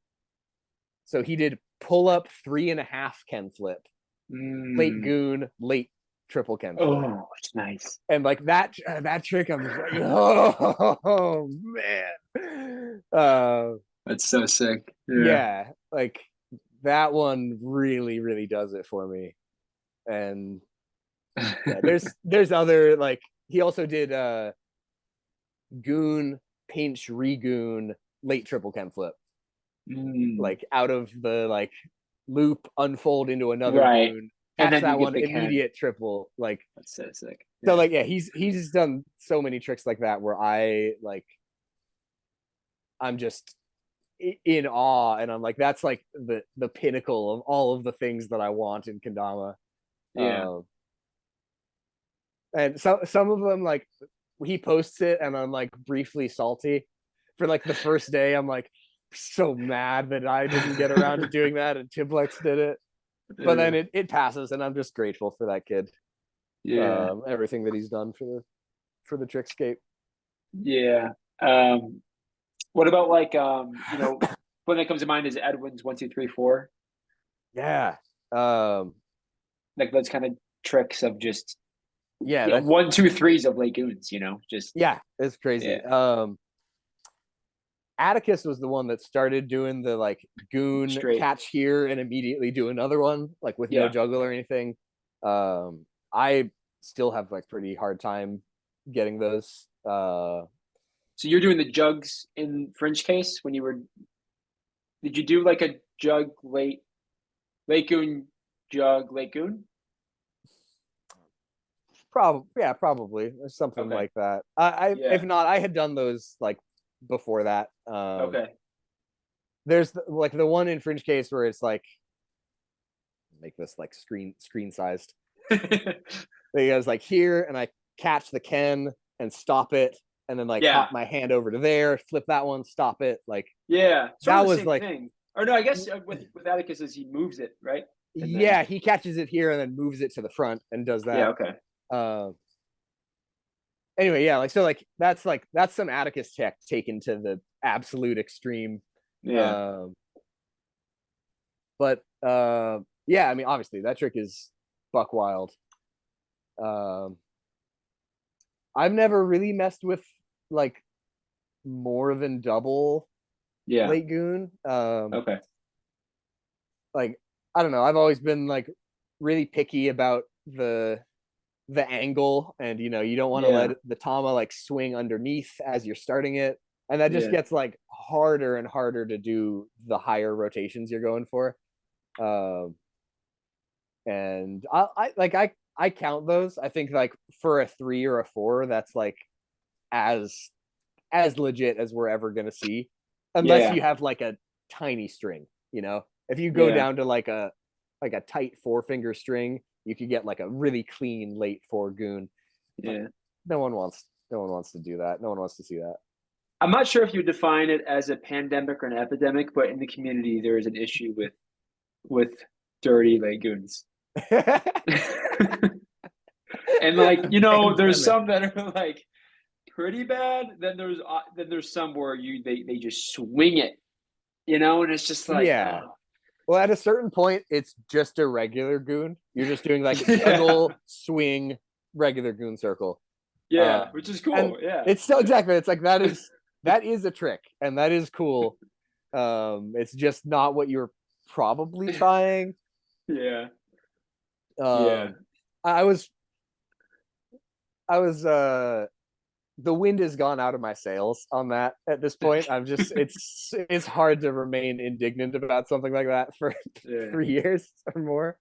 So he did pull up 3.5 Ken flip, late Mm. goon, late triple Ken flip. Oh, it's nice. And like that trick, I'm just like, oh man. That's so sick. Yeah. Yeah, like that one really, really does it for me. And yeah, there's other like he also did goon, pinch, regoon, late triple chem flip. Like out of the like loop, unfold into another Right. goon, And catch then you that get one, the Ken. immediate triple. Like That's so sick. so like yeah, he's done so many tricks like that where I'm just in awe, and I'm like, that's like the pinnacle of all of the things that I want in Kendama. Yeah. And some of them, like he posts it and I'm like briefly salty for like the first day. I'm like so mad that I didn't get around to doing that and Tiblex did it, but then it passes and I'm just grateful for that kid. Yeah. Everything that he's done for the Trickscape. Yeah. What about like one that comes to mind is Edwin's 1 2 3 4. Yeah. Like those kind of tricks of just Yeah, 1 2 3s of Lagoons, just yeah, it's crazy. yeah. Atticus was the one that started doing the like goon Straight. catch here and immediately do another one, like with no juggle or anything. I still have like pretty hard time getting those. So you're doing the jugs in Fringecase when you were. Did you do like a jug late goon jug late goon? Probably something like that. If not, I had done those like before that. Okay. There's like the one in Fringecase where it's like, make this like screen sized. It goes like here, and I catch the Ken and stop it, and then like hop my hand over to there, flip that one, stop it. Like that was same like thing. Or no, I guess with Atticus is he moves it right. Yeah, he catches it here and then moves it to the front and does that. Yeah. Okay. Anyway, yeah, like so, like that's some Atticus tech taken to the absolute extreme. Yeah. But yeah, I mean, obviously that trick is buck wild. I've never really messed with like more than double late goon. Okay. Like I don't know, I've always been like really picky about the angle, and you don't want to let the tama like swing underneath as you're starting it, and that just gets like harder and harder to do the higher rotations you're going for. And I count those. I think like for a 3 or a 4, that's like as legit as we're ever gonna see, unless you have like a tiny string. If you go down to like a tight 4-finger string, you could get like a really clean late 4 goon. Yeah. No one wants to do that. No one wants to see that. I'm not sure if you define it as a pandemic or an epidemic, but in the community there is an issue with dirty lagoons. And like there's some that are like pretty bad. Then there's some where they just swing it, and it's just like Well, at a certain point, it's just a regular goon. You're just doing like juggle, swing, regular goon circle. Yeah, which is cool. Yeah, it's so exactly. It's like that is a trick, and that is cool. It's just not what you're probably trying. Yeah. I was the wind has gone out of my sails on that at this point. I'm just it's hard to remain indignant about something like that for 3 years or more.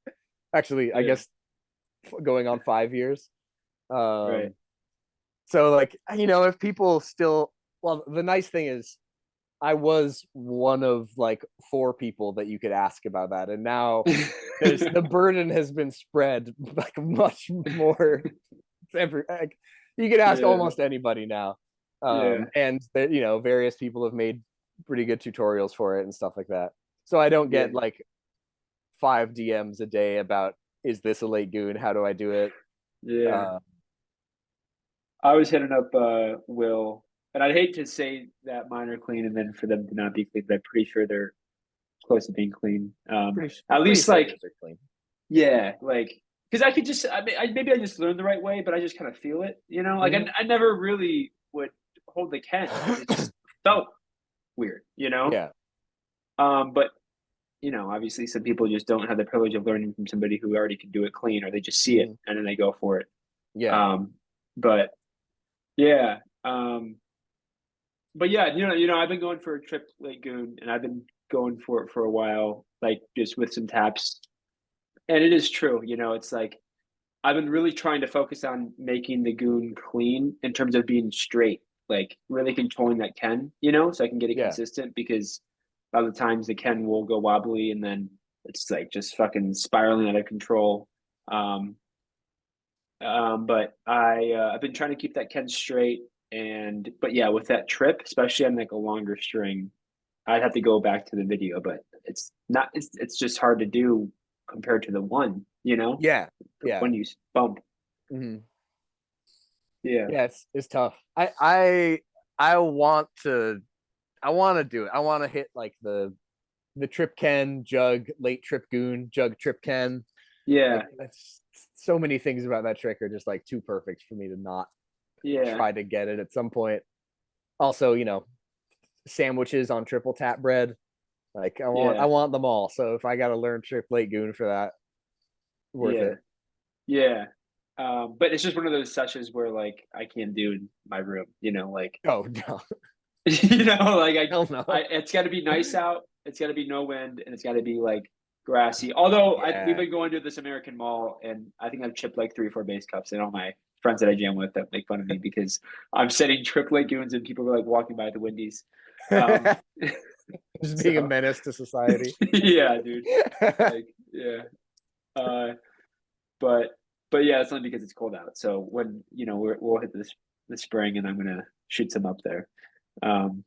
Actually, I guess going on 5 years. Right. So like, if people still, well, the nice thing is I was one of like 4 people that you could ask about that, and now the burden has been spread like much more. You can ask almost anybody now, and various people have made pretty good tutorials for it and stuff like that. So I don't get like 5 DMs a day about, is this a late goon? How do I do it? I was hitting up Will, and I'd hate to say that mine are clean and then for them to not be clean, but I'm pretty sure they're close to being clean. At least like like. Because I could just, maybe I just learned the right way, but I just kind of feel it, Like I never really would hold the Ken. It just felt weird, Yeah. But obviously some people just don't have the privilege of learning from somebody who already can do it clean, or they just see it and then they go for it. Yeah. But yeah. but yeah, you know, I've been going for a trip late goon, and I've been going for it for a while, like just with some taps. And it is true, you know, it's like I've been really trying to focus on making the goon clean in terms of being straight, like really controlling that Ken, you know, so I can get it Yeah. consistent because other times the Ken will go wobbly and then it's like just fucking spiraling out of control. Um, but I've been trying to keep that Ken straight, and but yeah, with that trip, especially on like a longer string, I'd have to go back to the video, but it's not. It's just hard to do compared to the one, you know, Yeah. the Yeah. one you bump. Hmm. Yeah, Yeah, it's tough. I want to do it. I want to hit like the trip Ken, jug, late trip goon, jug trip Ken. yeah, Like that's so many things about that trick are just like too perfect for me to not yeah, try to get it at some point. Also, sandwiches on triple tap bread. Like I yeah, want them all. So if I gotta learn trip late goon for that, worth yeah, it. yeah. But it's just one of those sessions where like I can't do in my room, you know, like Oh no. you know, like Hell I no. it's got to be nice out. It's got to be no wind, and it's got to be like grassy. Although we've Yeah. been going to this American mall, and I think I've chipped like 3 or 4 base cups, and all my friends that I jam with that make fun of me because I'm setting triplet goons, and people are like walking by at the Wendy's. Um, Just being a so menace to society. yeah, dude. Like yeah. Uh, but yeah, it's only because it's cold out. So when you know we'll hit this the spring, and I'm gonna shoot some up there. Um,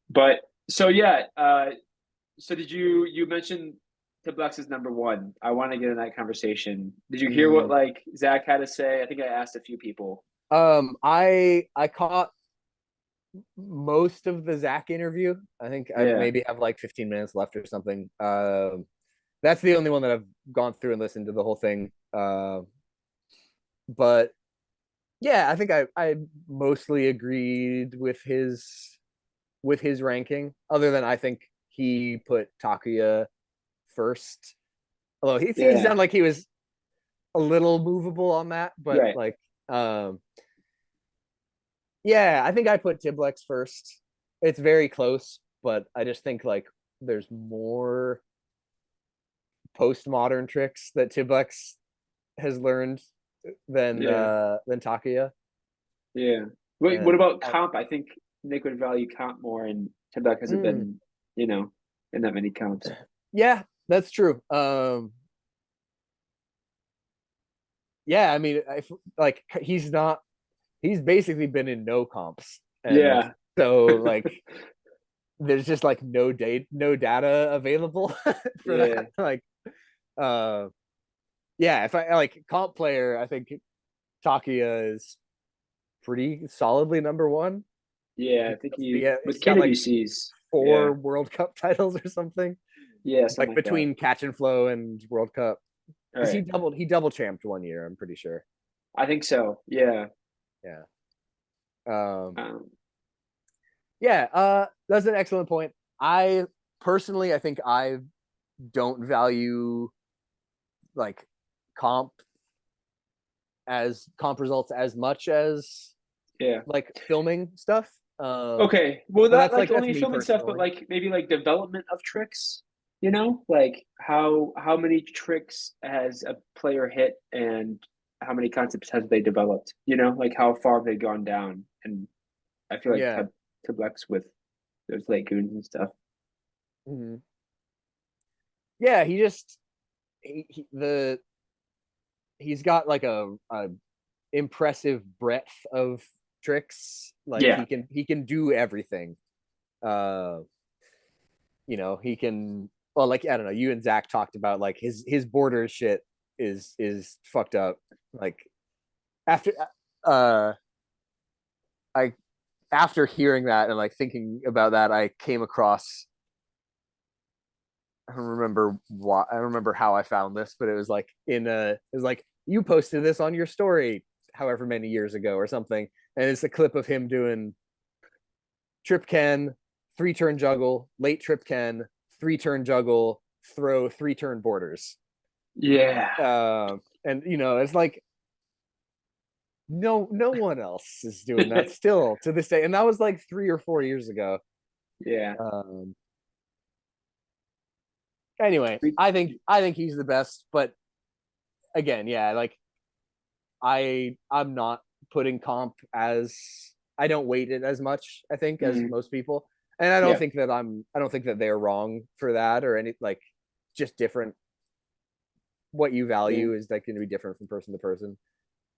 but so yeah, so did you mentioned Tiblex is number one? I want to get in that conversation. Did you hear what Mm. like Zach had to say? I think I asked a few people. I caught most of the Zach interview. I think I Yeah, maybe have like 15 minutes left or something. That's the only one that I've gone through and listened to the whole thing. But yeah, I think I mostly agreed with his ranking. Other than I think he put Takuya first. Although he yeah, sounded like he was a little movable on that, but right. like yeah, I think I put Tiblex first. It's very close, but I just think like there's more postmodern tricks that Tiblex has learned Yeah, than Takuya. yeah. Wait, what And about comp? I think Nick would value comp more, and Tiblex hasn't mm, been, you know, in that many comps. yeah, that's true. Yeah, I mean, like he's basically been in no comps, and Yeah, so like there's just like no data available for yeah, that. Like, uh, yeah, if I like comp player, I think Takuya is pretty solidly number one. yeah. I think He's with got like KWCs. four Yeah, World Cup titles or something, yeah, something like like that. between Catch and Flow and World Cup. All Because right, he double champed one year, I'm pretty sure. I think so. Yeah. Yeah. Um, Um, yeah, that's an excellent point. I personally, I think I don't value like comp comp results as much as yeah. like filming stuff. Okay. Well, But that that's like like that's only me filming stuff, but personally. like maybe like development of tricks, you know? Like how many tricks has a player hit and how many concepts has they developed? You know, like how far have they gone down? And I feel like Yeah. Tiblex with those late goons and stuff. Mhm. Yeah, he just he the he's got like a impressive breadth of tricks. Like Yeah. he can do everything. Uh, he can. Well, like I don't know. You and Zach talked about like his border shit is fucked up. Like after uh, I after hearing that and like thinking about that, I came across. I don't remember why. I don't remember how I found this, but it was like it was like you posted this on your story however many years ago or something, and it's a clip of him doing trip Ken, 3-turn juggle, late trip Ken, 3-turn juggle, throw 3-turn borders. Yeah. And it's like no one else is doing that still to this day, and that was like 3 or 4 years ago. Yeah. Um, anyway, I think he's the best, but again, yeah, like I'm not putting comp as, I don't weight it as much, I think, as Mm, most people. And I don't yeah. think that they're wrong for that or any, like, just different. What you Yeah. value is like going to be different from person to person.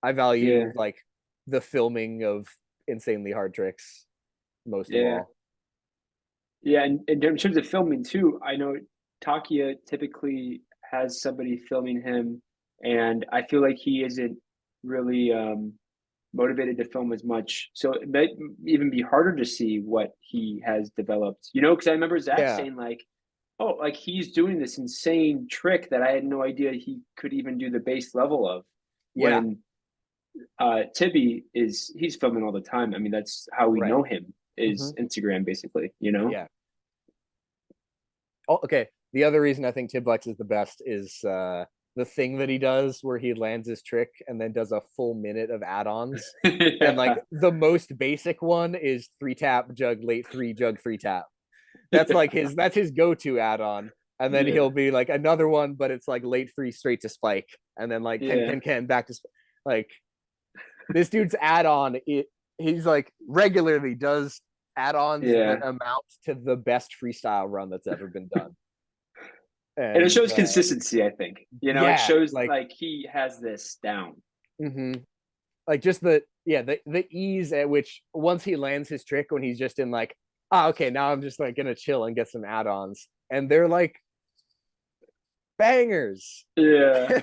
I Yeah. value like the filming of insanely hard tricks most of Yeah. all. Yeah. And in terms of filming too, I know Takia typically has somebody filming him, and I feel like he isn't really motivated to film as much. So it might even be harder to see what he has developed. Because I remember Zach Yeah, saying like, "Oh, like he's doing this insane trick that I had no idea he could even do the base level of." yeah, When Tibby he's filming all the time. I mean, that's how we right. know him Hmm. is Instagram, basically. Yeah. Oh, okay. The other reason I think Tiblex is the best is the thing that he does where he lands his trick and then does a full minute of add-ons. And like Yeah, the most basic one is 3-tap jug late 3 jug 3-tap. That's yeah, like that's his go-to add-on. And then yeah, he'll be like another one, but it's like late 3 straight to spike, and then like yeah, can back to like this dude's add-on. He's like regularly does add-ons that yeah. amount to the best freestyle run that's ever been done. And it And shows consistency. I think it yeah, shows like like he has this down. mhm. Like just the ease at which once he lands his trick, when he's just in like, okay, now I'm just like gonna chill and get some add-ons, and they're like bangers. Yeah,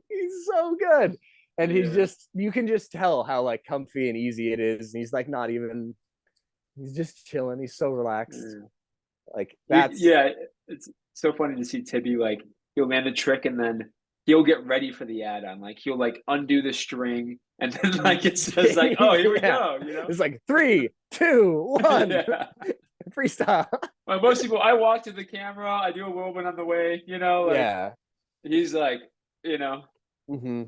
He's so good, and he's yeah. just, you can just tell how like comfy and easy it is, and he's like not even, he's just chilling, he's so relaxed. Yeah. Like that's Yeah, it's so funny to see Tibby like he'll land a trick and then he'll get ready for the add-on. Like he'll like undo the string and then like it says like, oh, here we yeah, go. it's like 3 2 1 Yeah. freestyle. Well, most people, I walk to the camera, I do a whirlwind on the way, like Yeah. he's like, you know, Hmm.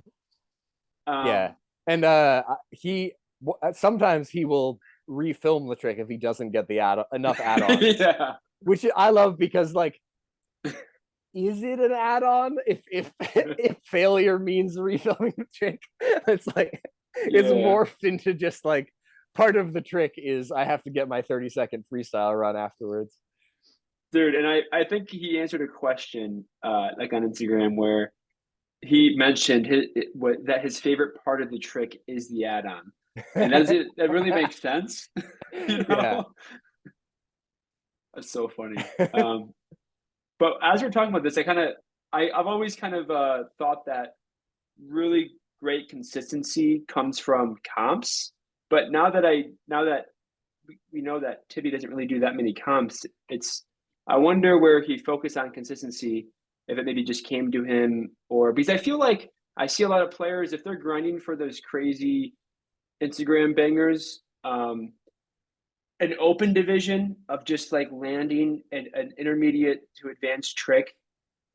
Yeah, um, and he sometimes he will refilm the trick if he doesn't get the enough add-ons, yeah, which I love because like, is it an add-on if if failure means refilming the trick? It's like it's yeah, morphed into just like part of the trick is I have to get my 30-second freestyle run afterwards. dude. And I think he answered a question like on Instagram where he mentioned that his favorite part of the trick is the add-on, and that really makes sense, you Yeah. know. That's so funny. But as we're talking about this, I've always kind of thought that really great consistency comes from comps. But now that we know that Tibby doesn't really do that many comps, I wonder where he focused on consistency, if it maybe just came to him, or because I feel like I see a lot of players, if they're grinding for those crazy Instagram bangers, an open division of just like landing an intermediate to advanced trick,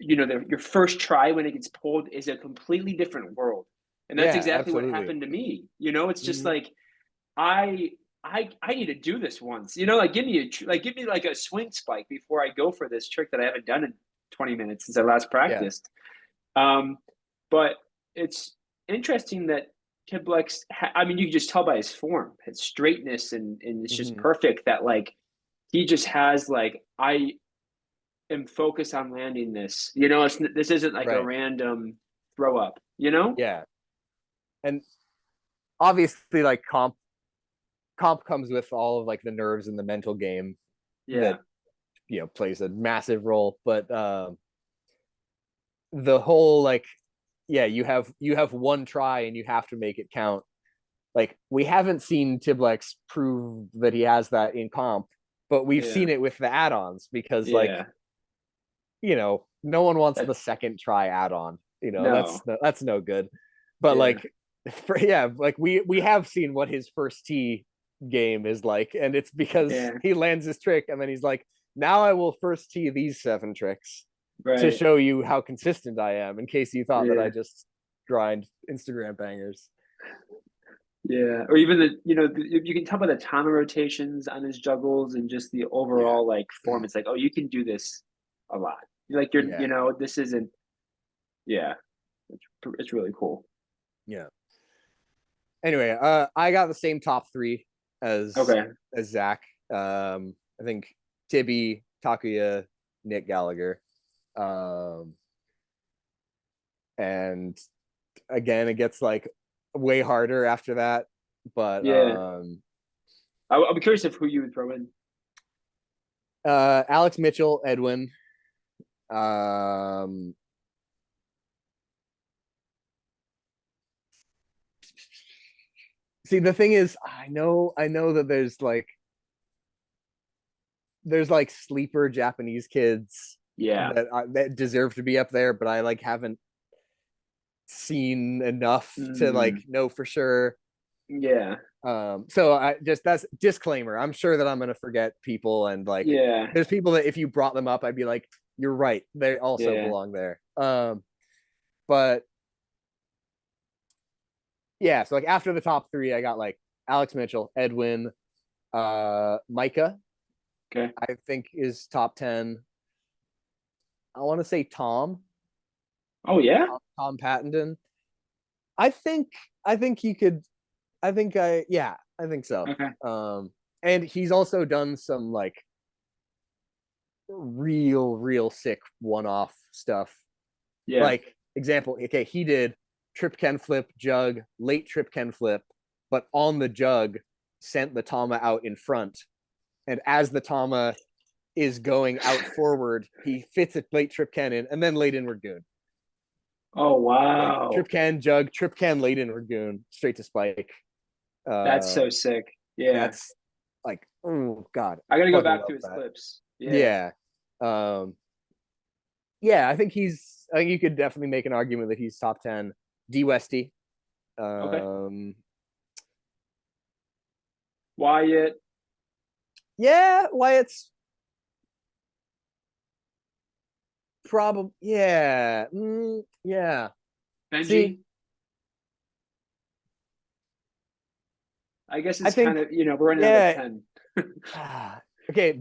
your first try when it gets pulled is a completely different world. And that's Yeah, exactly what absolutely. happened to me. It's just Hmm. like I I need to do this once. Like give me like a swing spike before I go for this trick that I haven't done in 20 minutes since I last Yeah. practiced. Um, but it's interesting that Kiblex. I mean, you can just tell by his form, his straightness, and it's just Hmm. perfect that like he just has like I am focused on landing this. This isn't like a Right. random throw up. Yeah. And obviously like comp comes with all of like the nerves and the mental game Yeah, that plays a massive role, but the whole like, yeah, you have one try and you have to make it count. Like we haven't seen Tiblex prove that he has that in comp, but we've yeah, seen it with the add-ons because like, yeah. no one wants That, the second try add-on. no, That's no good. But yeah, like, yeah, like we have seen what his first tee game is like, and it's because yeah, he lands his trick and then he's like, now I will first tee these 7 tricks to right, show you how consistent I am, in case you thought that I yeah. just grind Instagram bangers. Yeah, or even you can tell by the tama rotations on his juggles and just the Yeah. overall like form. It's like, oh, you can do this a lot. Like Yeah. this isn't. Yeah, it's really cool. Yeah. Anyway, I got the same top three as Okay. Zach. I think Tibby, Takuya, Nick Gallagher. And again, it gets like way harder after that. But Yeah, I'm curious of who you would throw in. Alex Mitchell, Edwin. Um, see, the thing is, I know that there's like sleeper Japanese kids Yeah. that deserve to be up there, but I like haven't seen enough to like Mm, know for sure. yeah. So I just, that's disclaimer. I'm sure that I'm gonna forget people, and like Yeah. there's people that if you brought them up, I'd be like, you're right, they also Yeah. belong there. But yeah, so like after the top three, I got like Alex Mitchell, Edwin, Micah, Okay. I think is top 10. I want to say Oh yeah. Tom Pattenden. I think I think he could. I think I think so. Okay. And he's also done some like real sick one-off stuff. Yeah. Like example, okay, he did trip Ken flip jug, late trip Ken flip, but on the jug sent the tama out in front, and as the tama is going out forward, he fits a late trip Ken in, and then late inward goon. Oh Like wow. trip can jug, trip can late inward goon, straight to spike. That's Uh, so sick. Yeah. that's like, oh god, I gotta go fucking back to love his that. clips. Yeah. Yeah, um, yeah. I think he's. I think you could definitely make an argument that he's top 10. D Westy, Okay. um, Wyatt. yeah. Wyatt's probably yeah, yeah. See, Benji. I guess I it's kind think of we're running out of yeah. 10. Okay,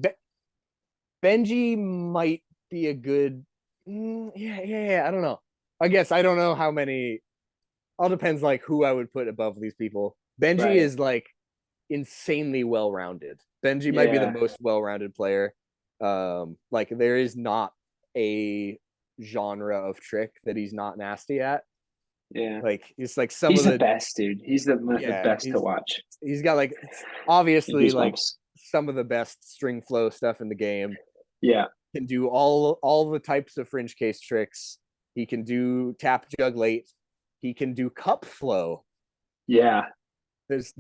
Benji might be a good. Yeah. I don't know. I guess I don't know how many. All depends like who I would put above these people. Benji Right. is like insanely well rounded. Benji might be the Yeah. most well rounded player. Like there is not a genre of trick that he's not nasty at. Yeah. Like it's like some He's of the the best, dude. He's the yeah best to watch. he's got like obviously like Goosebumps. some of the best string flow stuff in the game. Yeah. Can do all the types of fringe case tricks. He can do tap jug late. He can do cup flow. Yeah. There's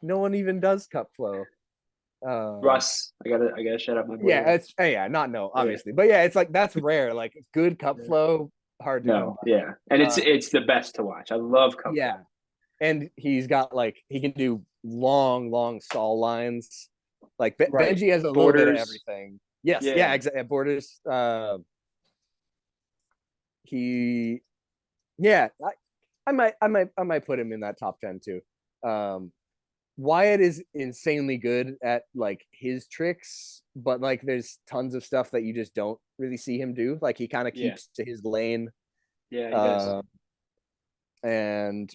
no one even does cup flow. Russ. I gotta shut up my boy Yeah, Russ. it's yeah, not no, Yeah. obviously, but yeah, it's like that's rare. Like good cup Yeah. flow, hard to come No. Yeah. And by. it's the best to watch. I love Cup Yeah, and he's got like he can do long stall lines. Like Right. Benji has a little bit of Borders. everything. Yes, yeah, Yeah. exactly. Borders. He, yeah, I might put him in that top 10 too. Um, Wyatt is insanely good at like his tricks, but like there's tons of stuff that you just don't really see him do. Like he kind of Yeah. keeps to his lane, Yeah, he does. uh, and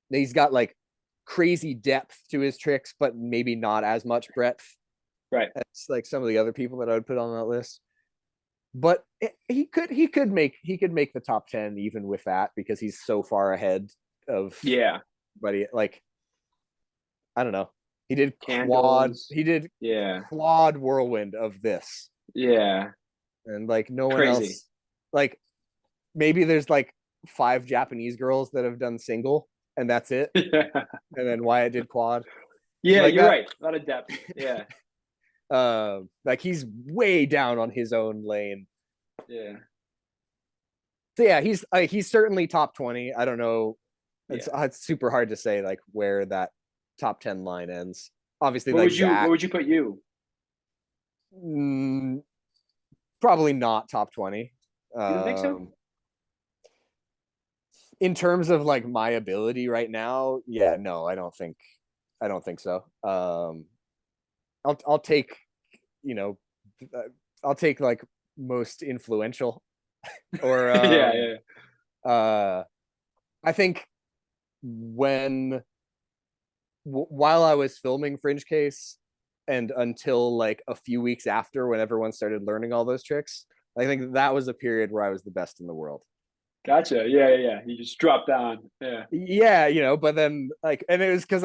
he's got like crazy depth to his tricks, but maybe not as much breadth Right. as like some of the other people that I would put on that list. But he could make the top 10 even with that because he's so far ahead of Yeah. buddy. Like I don't know. He did quad. Candles. He did Yeah. quad whirlwind of this, Yeah. and like no one Crazy. else. Like maybe there's like 5 Japanese girls that have done single, and that's it. Yeah. And then Wyatt did quad. Yeah, Like you're that. right. A lot of depth. Yeah. Like he's way down on his own lane. Yeah. So yeah, he's certainly top 20. I don't know. Yeah. It's super hard to say like where that top 10 line ends. Obviously, What like would you what Zach, would you put you? mm, probably not top 20. You don't think so? Um, in terms of like my ability right now, yeah, no, I don't think so. I'll take, you know, I'll take like most influential or Yeah, yeah. uh I think when while I was filming Fringecase and until like a few weeks after when everyone started learning all those tricks, I think that was a period where I was the best in the world. Gotcha. Yeah, yeah, yeah. You just drop down. Yeah. Yeah, but then like, and it was because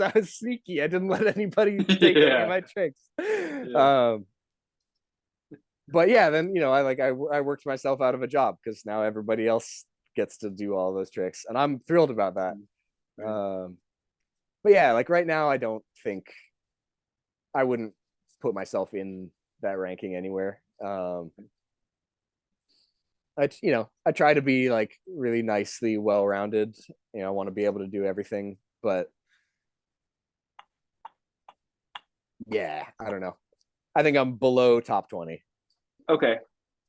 I was sneaky. I didn't let anybody take any of Yeah. my tricks. Yeah. Um, but yeah, then I worked myself out of a job because now everybody else gets to do all those tricks, and I'm thrilled about that. Right. Um, but yeah, like right now, I don't think I wouldn't put myself in that ranking anywhere. I try to be like really nicely well rounded. I want to be able to do everything, but yeah, I don't know. I think I'm below top 20. Okay.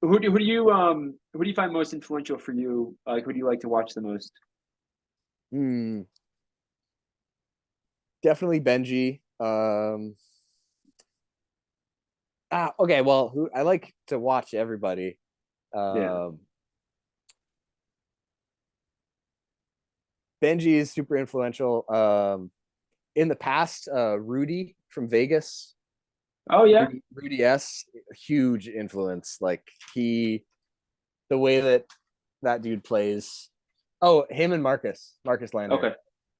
Who do you find most influential for you? Like who do you like to watch the most? Hmm. Definitely Benji. Okay, well, who I like to watch everybody. Yeah. Um, Benji is super influential. In the past, Rudy from Vegas, Oh yeah. Rudy S, huge influence. Like the way that dude plays. Oh, him and Marcus Lander, Okay.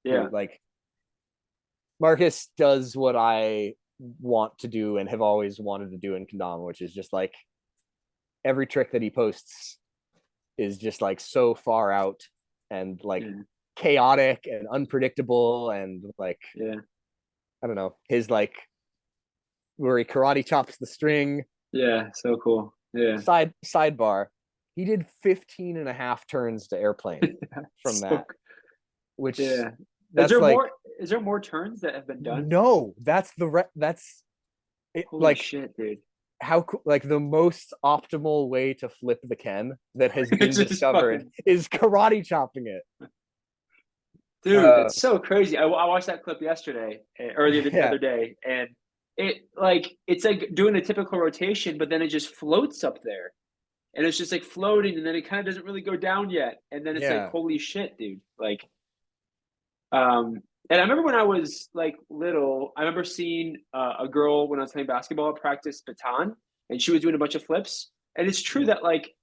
Yeah. dude. Like Marcus does what I want to do and have always wanted to do in Kendama, which is just like every trick that he posts is just like so far out and like Yeah. chaotic and unpredictable and like Yeah. I don't know, his like where he karate chops the string. Yeah. So cool. Yeah. Sidebar, he did 15 and a half turns to airplane from So that, which yeah. Is that's there like more is there more turns that have been done? no, that's it, Holy like shit, dude. like the most optimal way to flip the Ken that has been It's just discovered fucking is karate chopping it. dude, Uh, it's so crazy. I watched that clip yesterday or the yeah, other day, and it's like doing a typical rotation, but then it just floats up there, and it's just like floating, and then it kind of doesn't really go down yet, and then it's like yeah, holy shit, dude. Like, um, and I remember when I was like little, I remember seeing a girl when I was playing basketball practice baton, and she was doing a bunch of flips, and it's true that like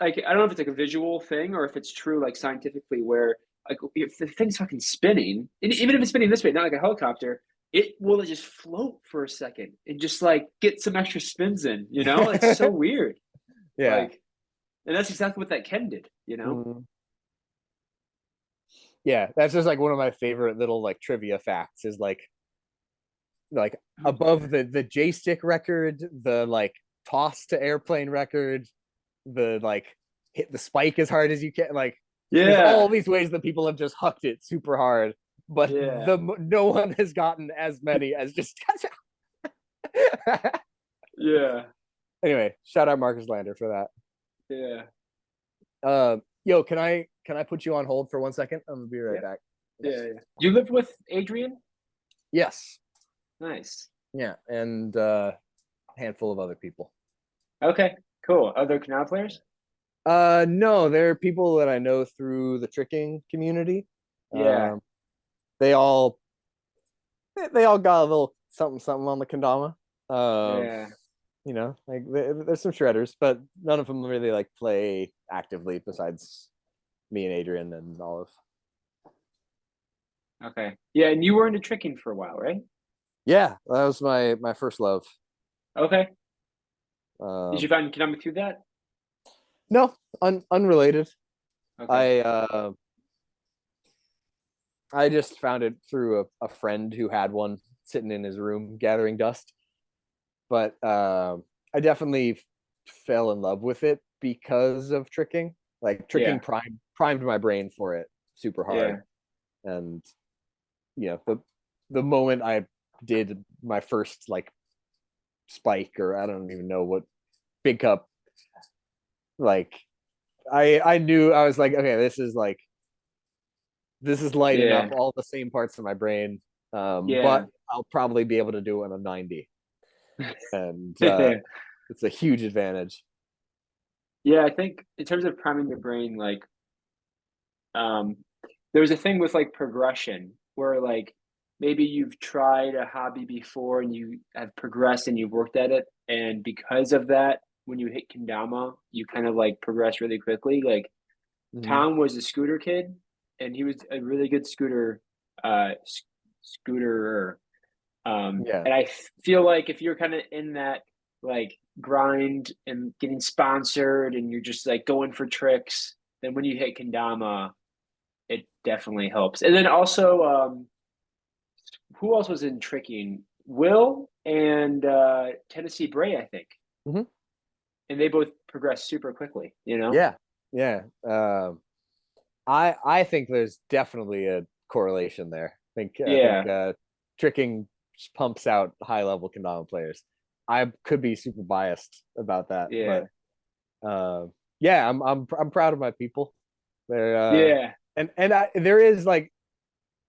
I don't know if it's like a visual thing or if it's true like scientifically where like if the thing's fucking spinning, and even if it's spinning this way, not like a helicopter, it will just float for a second and just like get some extra spins in, you know? It's so weird. yeah. Like, and that's exactly what that Ken did, you know? Mhm. Yeah, that's just like one of my favorite little like trivia facts is like above the J stick record, the like toss to airplane record, the like hit the spike as hard as you can. Like there's all Yeah, these ways that people have just hucked it super hard, but yeah, no one has gotten as many as just. yeah, Anyway, shout out Marcus Lander for that. yeah, Yo, can I put you on hold for 1 second? I'm gonna be right yeah, back. yeah, yeah. You lived with Adrian? Yes. Nice. Yeah, and handful of other people. Okay, cool. Other canal players? No, they're people that I know through the tricking community. Yeah, Um, they all they all got a little something something on the kendama. Um, yeah. like there's some shredders, but none of them really like play actively besides me and Adrian and Olive. Okay. Yeah, and you were into tricking for a while, right? Yeah, that was my first love. Okay. Did you Um, find Konami through that? no, unrelated. Okay. I uh, I just found it through a friend who had one sitting in his room gathering dust. But I definitely fell in love with it because of tricking. Like tricking Yeah. primed my brain for it super hard, Yeah. and the moment I did my first like spike or I don't even know what big cup, like I knew, I was like, okay, this is lighting Yeah, up all the same parts of my brain. yeah, But I'll probably be able to do it on a 90. And yeah. it's a huge advantage. I think in terms of priming the brain, like um, there's a thing with like progression where like maybe you've tried a hobby before and you have progressed and you've worked at it, and because of that, when you hit kendama, you kind of like progress really quickly. Like Mhm. Tom was a scooter kid, and he was a really good scooterer. Yeah. And I feel like if you're kind of in that like grind and getting sponsored, and you're just like going for tricks, then when you hit kendama, it definitely helps. And then also, who else was in tricking? Will and Tennessee Bray, I think, Mhm. and they both progressed super quickly. You know? Yeah. Yeah. I think there's definitely a correlation there. I think Yeah, tricking pumps out high level kendama players. I could be super biased about that, yeah, but uh, yeah, I'm proud of my people. They're yeah, there is like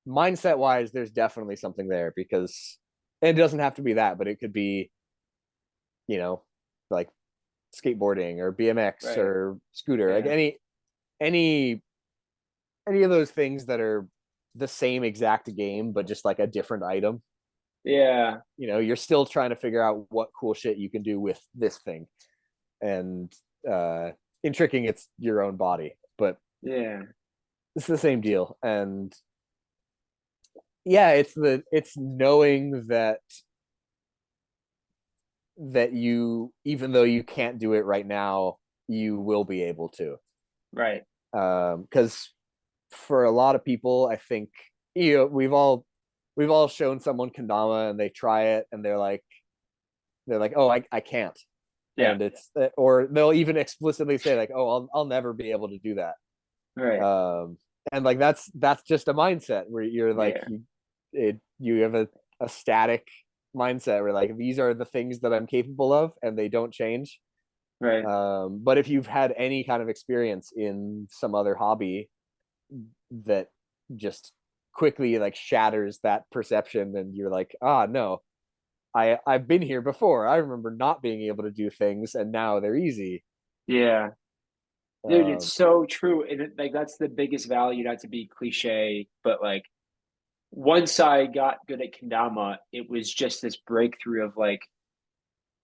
mindset wise, there's definitely something there because it doesn't have to be that, but it could be, you know, like skateboarding or BMX right, or scooter, like yeah, any any of those things that are the same exact game but just like a different item. yeah, You're still trying to figure out what cool shit you can do with this thing. And uh in tricking it's your own body, but yeah, it's the same deal. And yeah, it's knowing that you, even though you can't do it right now, you will be able to. right, Because for a lot of people, I think, we've all shown someone kendama and they try it and they're like, oh, I can't. yeah, And it's, or they'll even explicitly say like, oh, I'll never be able to do that. right, And like that's just a mindset where you're like, yeah, you have a static mindset where like these are the things that I'm capable of and they don't change. right, But if you've had any kind of experience in some other hobby that just quickly like shatters that perception, and you're like, ah, no, I've been here before. I remember not being able to do things and now they're easy. yeah. Dude, it's um so true. And like that's the biggest value, not to be cliche, but like once I got good at kendama, it was just this breakthrough of like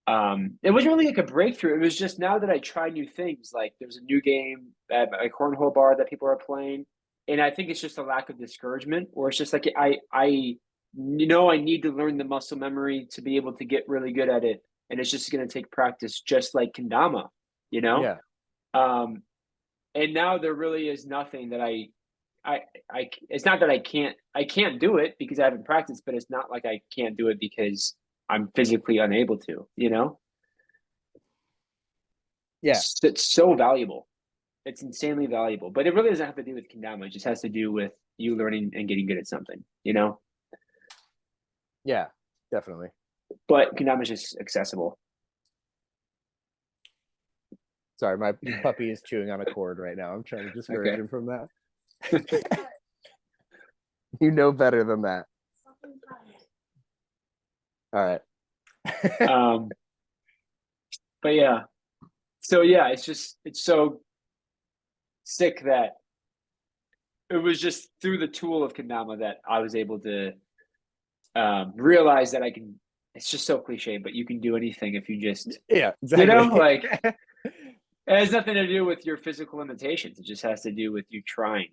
it wasn't really like a breakthrough. It was just now that I try new things, like there's a new game at a cornhole bar that people are playing. And I think it's just a lack of discouragement, or it's just like I I need to learn the muscle memory to be able to get really good at it. And it's just gonna take practice, just like kendama, you know? yeah. Um and now there really is nothing that I it's not that I can't do it because I haven't practiced, but it's not like I can't do it because I'm physically unable to, you know? Yeah. It's so valuable. It's insanely valuable, but it really doesn't have to do with kendama. It just has to do with you learning and getting good at something, you know? Yeah, definitely. But kendama is just accessible. Sorry, my puppy is chewing on a cord right now. I'm trying to discourage Okay. him from that. You know better than that. All right. um, but yeah. So yeah, it's so sick that it was just through the tool of kendama that I was able to realize that I can. It's just so cliche, but you can do anything if you just, Yeah, exactly. like it has nothing to do with your physical limitations. It just has to do with you trying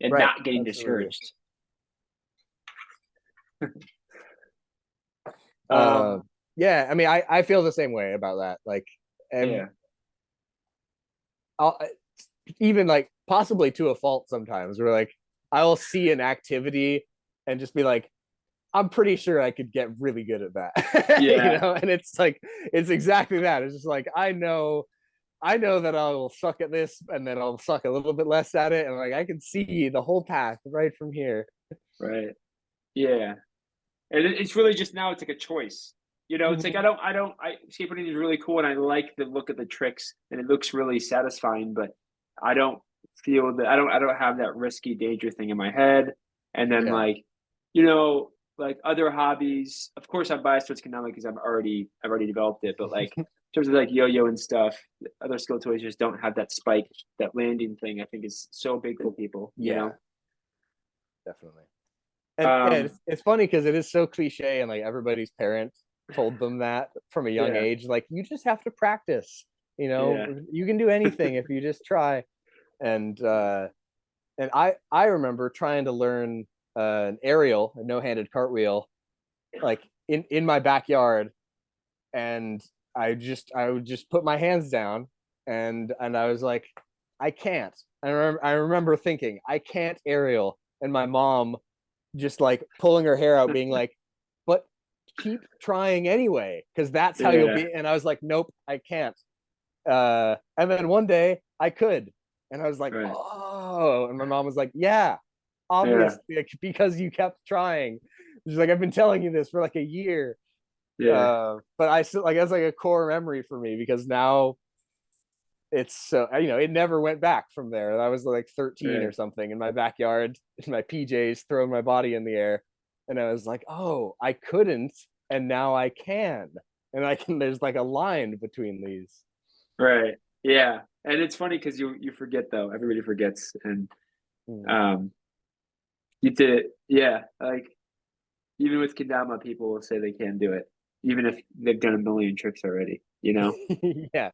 and Right. not getting Absolutely. discouraged. Uh, Um, yeah, I mean, I feel the same way about that. Like, yeah, I'll, even like possibly to a fault sometimes, where like I'll see an activity and just be like, I'm pretty sure I could get really good at that. yeah, And it's like it's exactly that. It's just like I know that I'll suck at this and then I'll suck a little bit less at it. And like I can see the whole path right from here. right, yeah. And it's really just now it's like a choice. It's like Mhm. skateboarding is really cool and I like the look of the tricks and it looks really satisfying, but I don't feel that I don't have that risky danger thing in my head. And then Yeah. like, like other hobbies, of course I'm biased towards Kendama because I've already developed it, but like in terms of like yo-yo and stuff, other skill toys just don't have that spike, that landing thing I think is so big for people, Yeah, definitely. And yeah, Um, it's funny because it is so cliche, and like everybody's parents told them that from a young yeah, age. Like, you just have to practice. yeah, You can do anything if you just try. And I remember trying to learn an aerial, a no-handed cartwheel, like in my backyard, and I would just put my hands down, and I was like, I can't. I remember thinking, I can't aerial, and my mom just like pulling her hair out, being like, but keep trying anyway, because that's how you'll yeah, be. And I was like, nope, I can't. And then one day I could, and I was like, right, oh, and my mom was like, yeah, yeah, obviously, like, because you kept trying. She's like, I've been telling you this for like a year. yeah, But I still like, that's like a core memory for me, because now it's so, it never went back from there. I was like 13 or right, something in my backyard in my PJs, throwing my body in the air, and I was like, oh, I couldn't, and now I can, and I can. There's like a line between these. right, yeah. And it's funny because you forget though. Everybody forgets, and Mm. um, you did it. Yeah, like even with Kendama, people will say they can't do it, even if they've done a million tricks already. Yeah.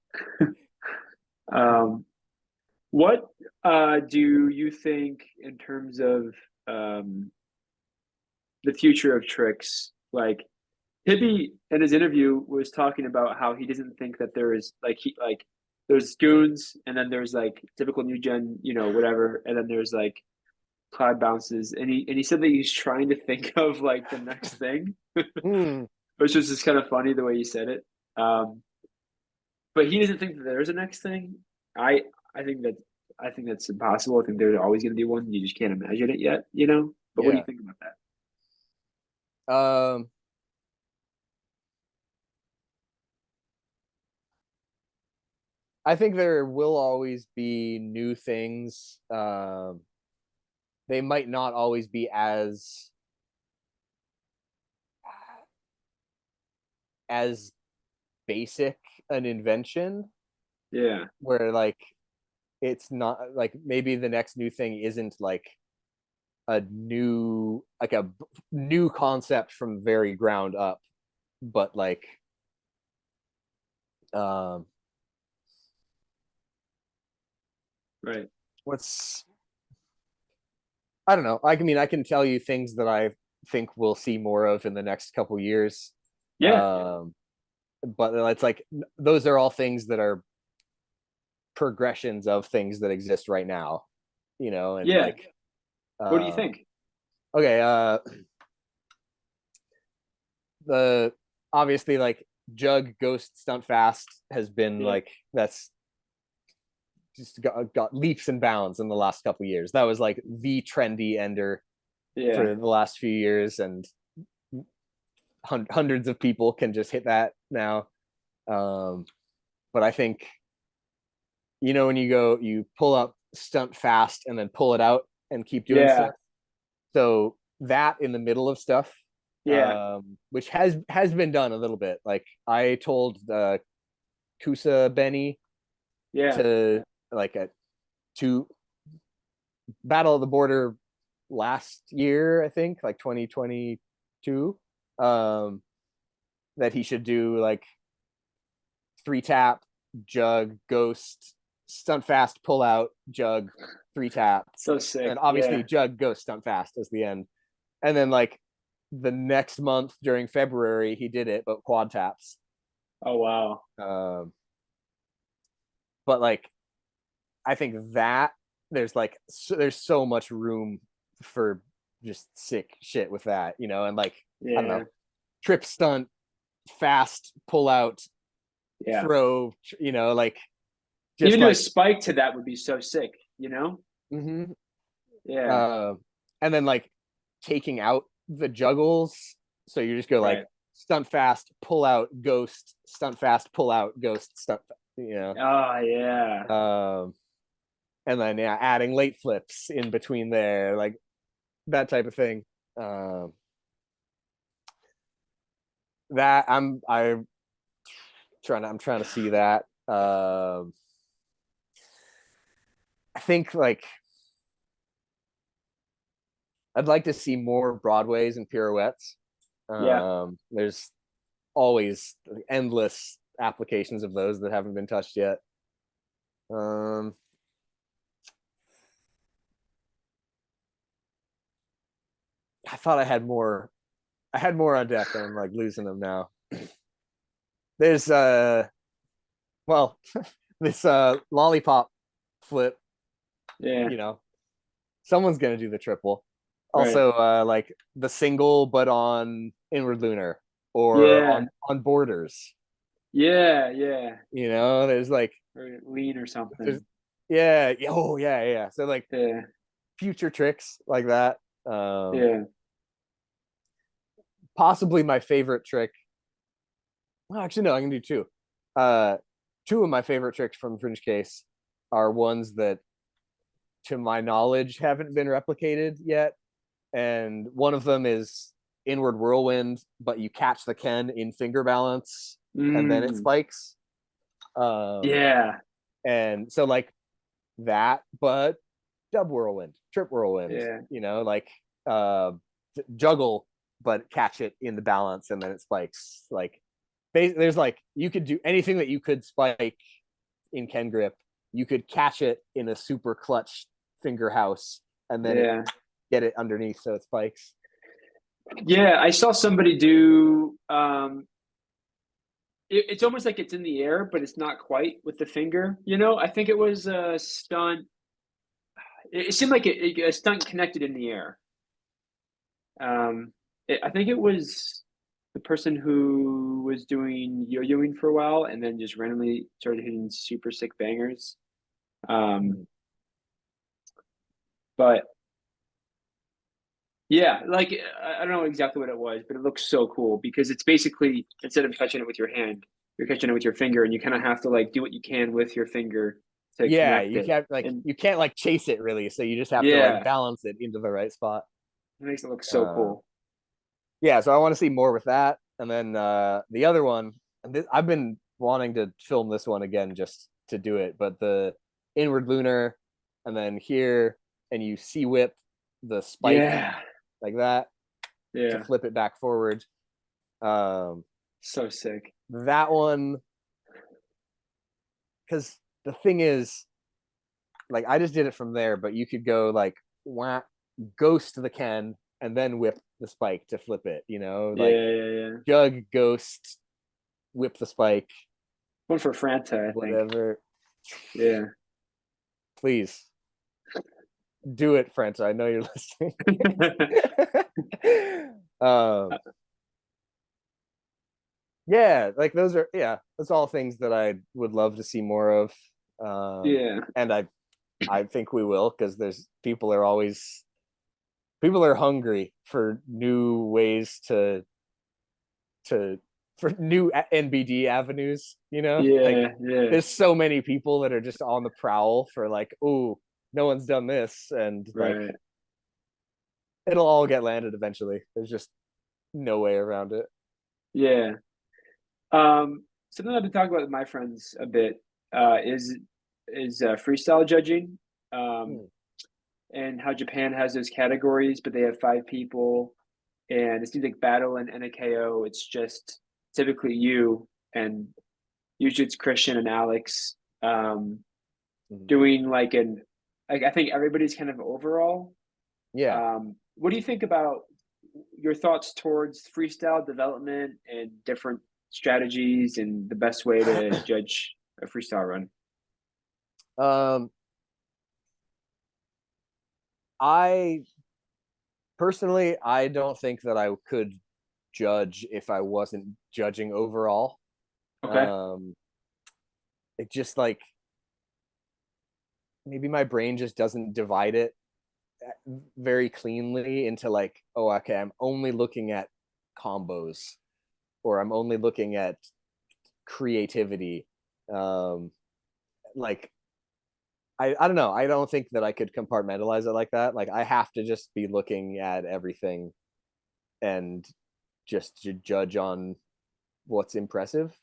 Um, what do you think in terms of um, the future of tricks? Like Hibby in his interview was talking about how he doesn't think that there is like there's goons and then there's like typical new gen, whatever, and then there's like cloud bounces, and he said that he's trying to think of like the next thing, Mm. which was just kind of funny the way he said it. Um, but he doesn't think that there's a next thing. I I think that I think that's impossible. I think there's always going to be one. You just can't imagine it yet. But what do you Yeah. think about that? um I think there will always be new things. They might not always be as basic an invention, Yeah, where like it's not like, maybe the next new thing isn't like a new concept from very ground up, but like, um right. what's I don't know. I mean, I can tell you things that I think we'll see more of in the next couple years. Yeah, Um, but it's like, those are all things that are progressions of things that exist right now, and yeah. like, What do you um, think? okay, the obviously, like, Jug Ghost Stunt Fast has been Yeah, like, that's just got leaps and bounds in the last couple years. That was like the trendy ender yeah, for the last few years, and hundreds of people can just hit that now. But I think, when you pull up stunt fast and then pull it out and keep doing yeah, stuff. So that in the middle of stuff, yeah, which has been done a little bit. Like, I told Kusa Benny yeah. to, like, to battle of the border last year, I think, like 2022, um, that he should do like 3-tap, Jug, Ghost, stunt fast, pull out, Jug, 3-tap, So and sick. obviously Yeah. Jug, Ghost, stunt fast as the end. And then like the next month during February, he did it, but quad taps. Oh wow. Um, but like, I think that there's so much room for just sick shit with that, and like, I don't know, Yeah, trip, stunt, fast, pull out, yeah. throw, like, just Even do a like, spike to that would be so sick. mm-hmm. Yeah. uh, and then like taking out the juggles, so you just go like Right. stunt fast, pull out, ghost, stunt fast, pull out, ghost, stunt, Oh yeah. um and then adding late flips in between there, like that type of thing. That I'm trying to see that. I think like I'd like to see more broadways and pirouettes. Yeah. There's always endless applications of those that haven't been touched yet. I thought I had more. I had more on deck, and I'm like losing them now. There's well, this lollipop flip. Yeah. You know, someone's gonna do the triple. Right. Also, like the single, but on inward lunar or Yeah. on borders. Yeah. Yeah. You know, there's like Or lean or there's something. oh yeah. So like Yeah. future tricks like that. Yeah. Possibly my favorite trick. Well, actually, no, I can do two. Uh, two of my favorite tricks from Fringecase are ones that, to my knowledge, haven't been replicated yet. And one of them is inward whirlwind, but you catch the Ken in finger balance and then it Mm. spikes. Um, Yeah. and so like that, but dub whirlwind, trip whirlwind, Yeah. you know, like juggle, but catch it in the balance and then it spikes. Like there's like you could do anything that you could spike in Ken grip. You could catch it in a super clutch finger house and then Yeah. get it underneath so it spikes. Yeah. I saw somebody do it's almost like it's in the air, but it's not quite with the finger. You know, I think it was a stunt. It seemed like a stunt connected in the air. I think it was the person who was doing yo-yoing for a while and then just randomly started hitting super sick bangers. Um, but yeah, like I don't know exactly what it was, but it looks so cool because it's basically instead of catching it with your hand, you're catching it with your finger, and you kind of have to like do what you can with your finger to Yeah, connect you it. can't like And you can't like chase it really, so you just have to like yeah, balance it into the right spot. it makes it look so Uh, cool. yeah, so I want to see more with that, and then the other one, and I've been wanting to film this one again just to do it, but the inward lunar, and then here, and you see whip the spike Yeah, like that to yeah, flip it back forward. Um, so sick. that one, because the thing is, like I just did it from there, but you could go like whack, ghost the Ken and then whip the spike to flip it, you know, Yeah, like yeah, yeah. jug, ghost, whip the spike, One for Franta, I think. whatever. Yeah. Please do it, French. I know you're listening. um, yeah, like those are that's all things that I would love to see more of. Yeah. And I think we will because there's people are hungry for new ways to for new NBD avenues, you know? Like Yeah, yeah. there's so many people that are just on the prowl for like, oh, no one's done this and like Right. it'll all get landed eventually. There's just no way around it. Yeah. Something I've been talking about with my friends a bit is freestyle judging, um, Hmm. and how Japan has those categories, but they have 5 people, and it seems like battle and a KO. It's just typically you, and usually it's Christian and Alex Hmm. doing like I think everybody's kind of overall. Yeah. What do you think about your thoughts towards freestyle development and different strategies and the best way to judge a freestyle run? um I personally I don't think that I could judge if I wasn't judging overall. Okay. Um it just like maybe my brain just doesn't divide it very cleanly into like, oh, okay, I'm only looking at combos or I'm only looking at creativity. Um, like I don't know. I don't think that I could compartmentalize it like that. Like I have to just be looking at everything and just to judge on what's impressive.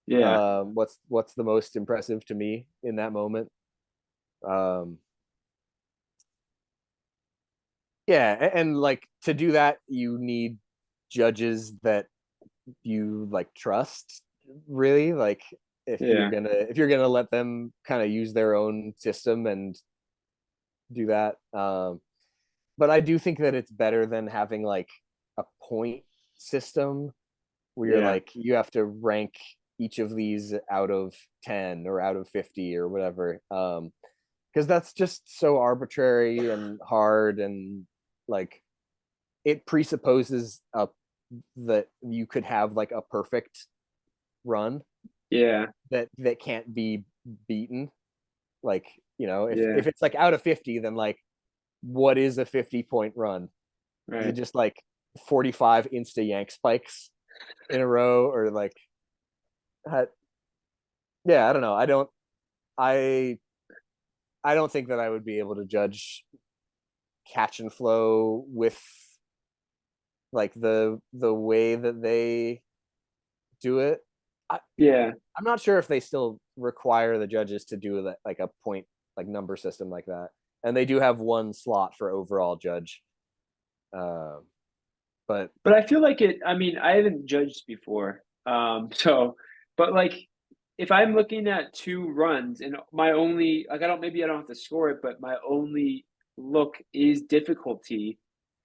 Yeah. What's the most impressive to me in that moment. Um, yeah, and like to do that, you need judges that you like trust. Really, like Yeah. if you're gonna let them kind of use their own system and do that. But I do think that it's better than having like a point system where you're Yeah. like you have to rank each of these out of 10 or out of 50 or whatever. Because that's just so arbitrary and hard, and like it presupposes that you could have like a perfect run Yeah. that can't be beaten. Like, Yeah. if it's like out of 50, then like what is a 50-point run? Is it Right. just like 45 insta yank spikes in a row, or like uh, yeah, I don't know. I I don't think that I would be able to judge catch and flow with like the way that they do it. I, Yeah. I'm not sure if they still require the judges to do that, like a point like number system like that. And they do have one slot for overall judge. Um, but But I feel like I mean, I haven't judged before. So, but like, if I'm looking at two runs and my only, like, maybe I don't have to score it, but my only look is difficulty,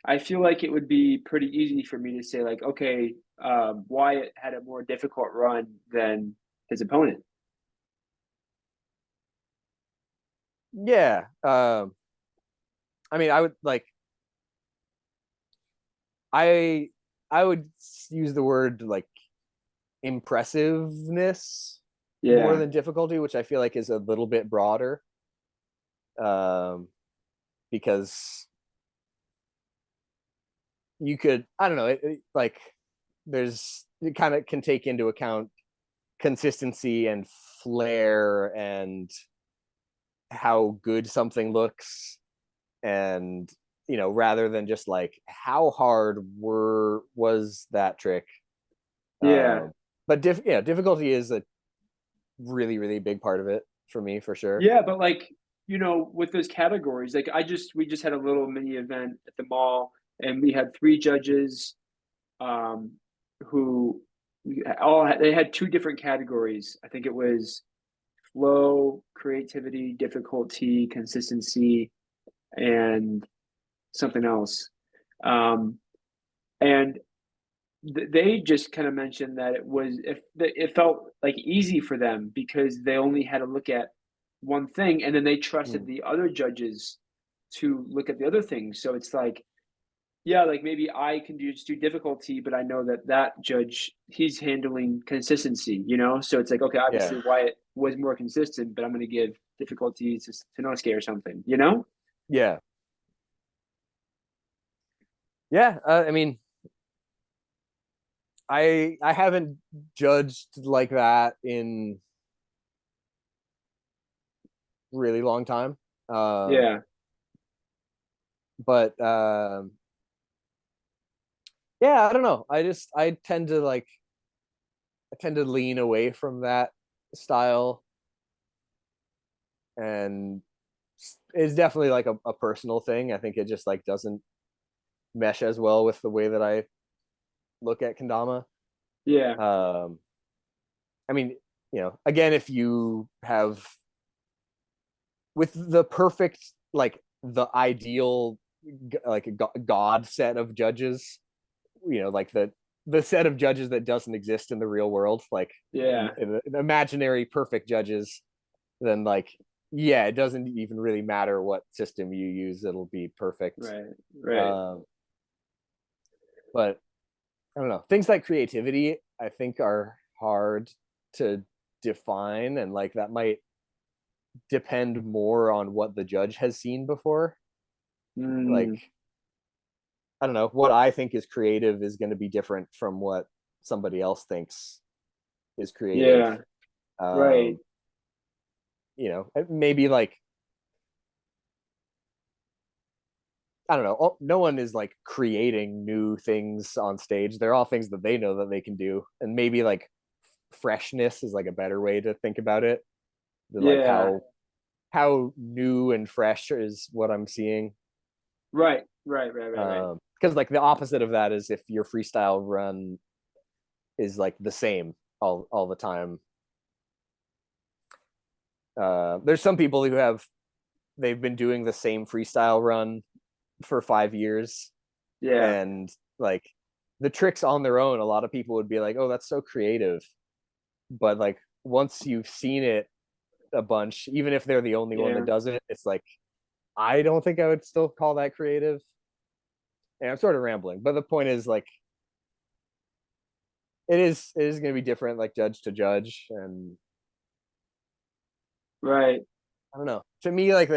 I feel like it would be pretty easy for me to say, like, okay, Wyatt had a more difficult run than his opponent. yeah, I mean, I would like I I would use the word like impressiveness more Yeah. than difficulty, which I feel like is a little bit broader. Um, because you could, I don't know, like there's it kind of can take into account consistency and flair and how good something looks, and rather than just like how hard was that trick. Yeah. But difficulty is a really really big part of it for me, for sure. Yeah, but like, with those categories, like we just had a little mini event at the mall and we had three judges um who they had two different categories. I think it was flow, creativity, difficulty, consistency, and something else. Um and they just kind of mentioned that it felt like easy for them because they only had to look at one thing and then they trusted Mm. the other judges to look at the other things. So it's like, yeah, like maybe I can just do difficulty, but I know that judge, he's handling consistency, So it's like, okay, Yeah, obviously Wyatt was more consistent, but I'm going to give difficulty to Nosuke or something. yeah, yeah. I mean, I haven't judged like that in really long time. Um, Yeah. but yeah, I don't know. I tend to lean away from that style, and it's definitely like a personal thing. I think it just like doesn't mesh as well with the way that I look at kendama. Yeah. Um, I mean, again, if you have with the perfect like the ideal like god set of judges, like the set of judges that doesn't exist in the real world, like Yeah. in imaginary perfect judges, then like yeah, it doesn't even really matter what system you use, it'll be perfect. Right. Right. um but I don't know, things like creativity I think are hard to define, and like that might depend more on what the judge has seen before. Mm, Like I don't know, what I think is creative is going to be different from what somebody else thinks is creative. yeah. Right. um maybe like I don't know. No one is like creating new things on stage. They're all things that they know that they can do, and maybe like freshness is like a better way to think about it. Like Yeah. how new and fresh is what I'm seeing. Right. Right. Right. Right. Right. Because like the opposite of that is if your freestyle run is like the same all the time. There's some people who they've been doing the same freestyle run for 5 years, Yeah. and like the tricks on their own, a lot of people would be like, oh, that's so creative, but like once you've seen it a bunch, even if they're the only one Yeah. that does it, it's like I don't think I would still call that creative. And I'm sort of rambling, but the point is like it is going to be different, like judge to judge, and Right. I don't know. To me, like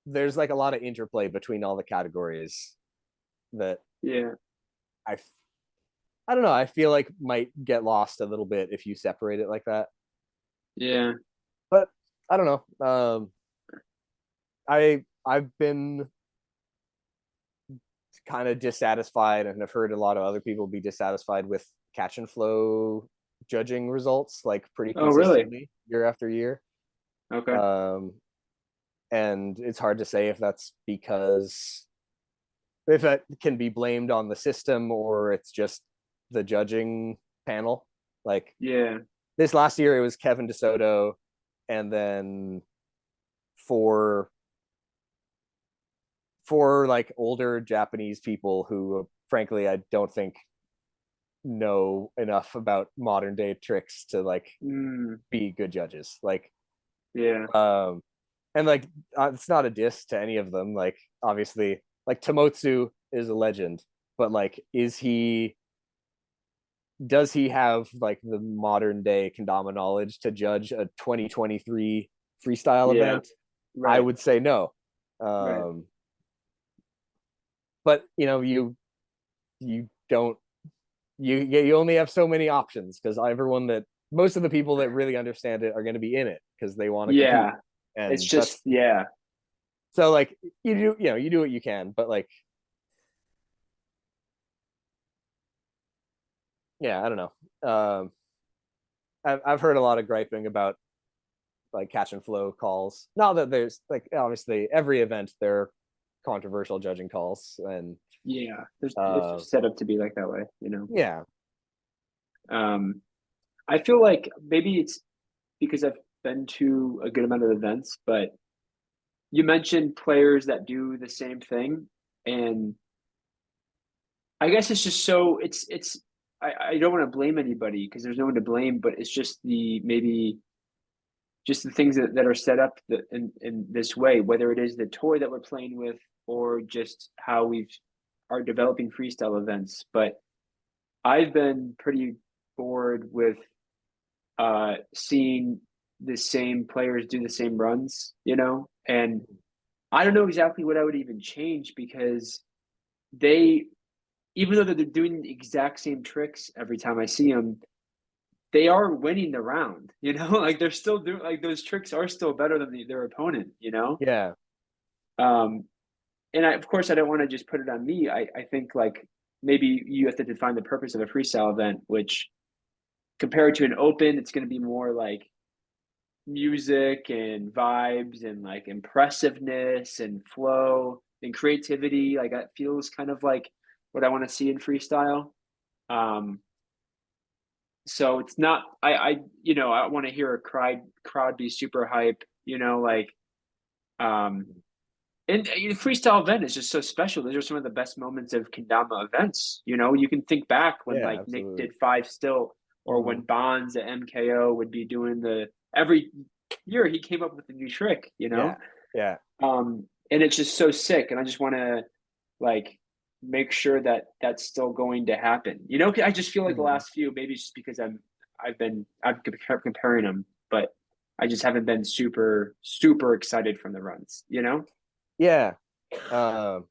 there's like a lot of interplay between all the categories that Yeah. I I don't know. I feel like might get lost a little bit if you separate it like that. Yeah. But I don't know. I've been kind of dissatisfied, and I've heard a lot of other people be dissatisfied with catch and flow judging results, like pretty Oh, really? consistently year after year. Okay. Um, and it's hard to say if that's because if that can be blamed on the system or it's just the judging panel. Like Yeah. this last year, it was Kevin DeSoto, and then four like older Japanese people who, frankly, I don't think know enough about modern day tricks to like Mm. be good judges. Like, Yeah. um, and like it's not a diss to any of them. Like, obviously, like Tomotsu is a legend, but like, does he have like the modern day kendama knowledge to judge a 2023 freestyle Yeah. event? I Right. would say no. Right. Um, but you don't you only have so many options because everyone that most of the people that really understand it are going to be in it because they want to compete, Yeah. It's and just, that's yeah. so like you do what you can, but like yeah, I don't know. I've heard a lot of griping about like catch and flow calls. Now that there's like obviously every event there are controversial judging calls, and Yeah. It's uh just set up to be like that way, you know? yeah, Um, I feel like maybe it's because I've been to a good amount of events, but you mentioned players that do the same thing, and I guess it's just so it's I don't want to blame anybody because there's no one to blame, but it's just the maybe just the things that are set up in this way, whether it is the toy that we're playing with or just how we've are developing freestyle events. But I've been pretty bored with seeing the same players do the same runs, you know, and I don't know exactly what I would even change because they, even though they're doing the exact same tricks every time I see them, they are winning the round, you know, like they're still doing like those tricks are still better than their opponent, you know. yeah, Um, and of course, I don't want to just put it on me. I think like maybe you have to define the purpose of a freestyle event, which compared to an open, it's going to be more like music and vibes and like impressiveness and flow and creativity. Like that feels kind of like what I want to see in freestyle. Um, so it's not I want to hear a crowd be super hype, you know, like um and the freestyle event is just so special. Those are some of the best moments of kendama events. You know, you can think back when yeah, like Nick absolutely. did five still, or when Mm-hmm. Bonds at MKO would be doing the every year he came up with a new trick. You Yeah, know, yeah. and it's just so sick. And I just want to like make sure that that's still going to happen. You know, I just feel like the Mm-hmm. last few, maybe it's just because I'm comparing them, but I just haven't been super excited from the runs. You know? Yeah. Um,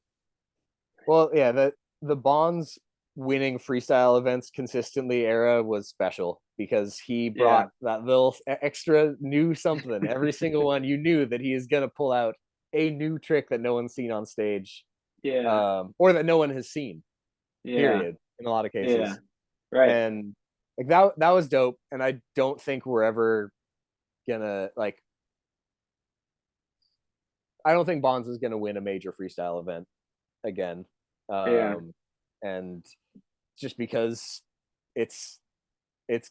well, yeah, the Bonds winning freestyle events consistently era was special because he Yeah. brought that little extra new something. Every single one, you knew that he is gonna pull out a new trick that no one's seen on stage. Yeah. or that no one has seen, Yeah. period, in a lot of Yeah. cases. Right. And like that was dope. And I don't think we're ever gonna like, I don't think Bonds is gonna win a major freestyle event again. Yeah. And just because it's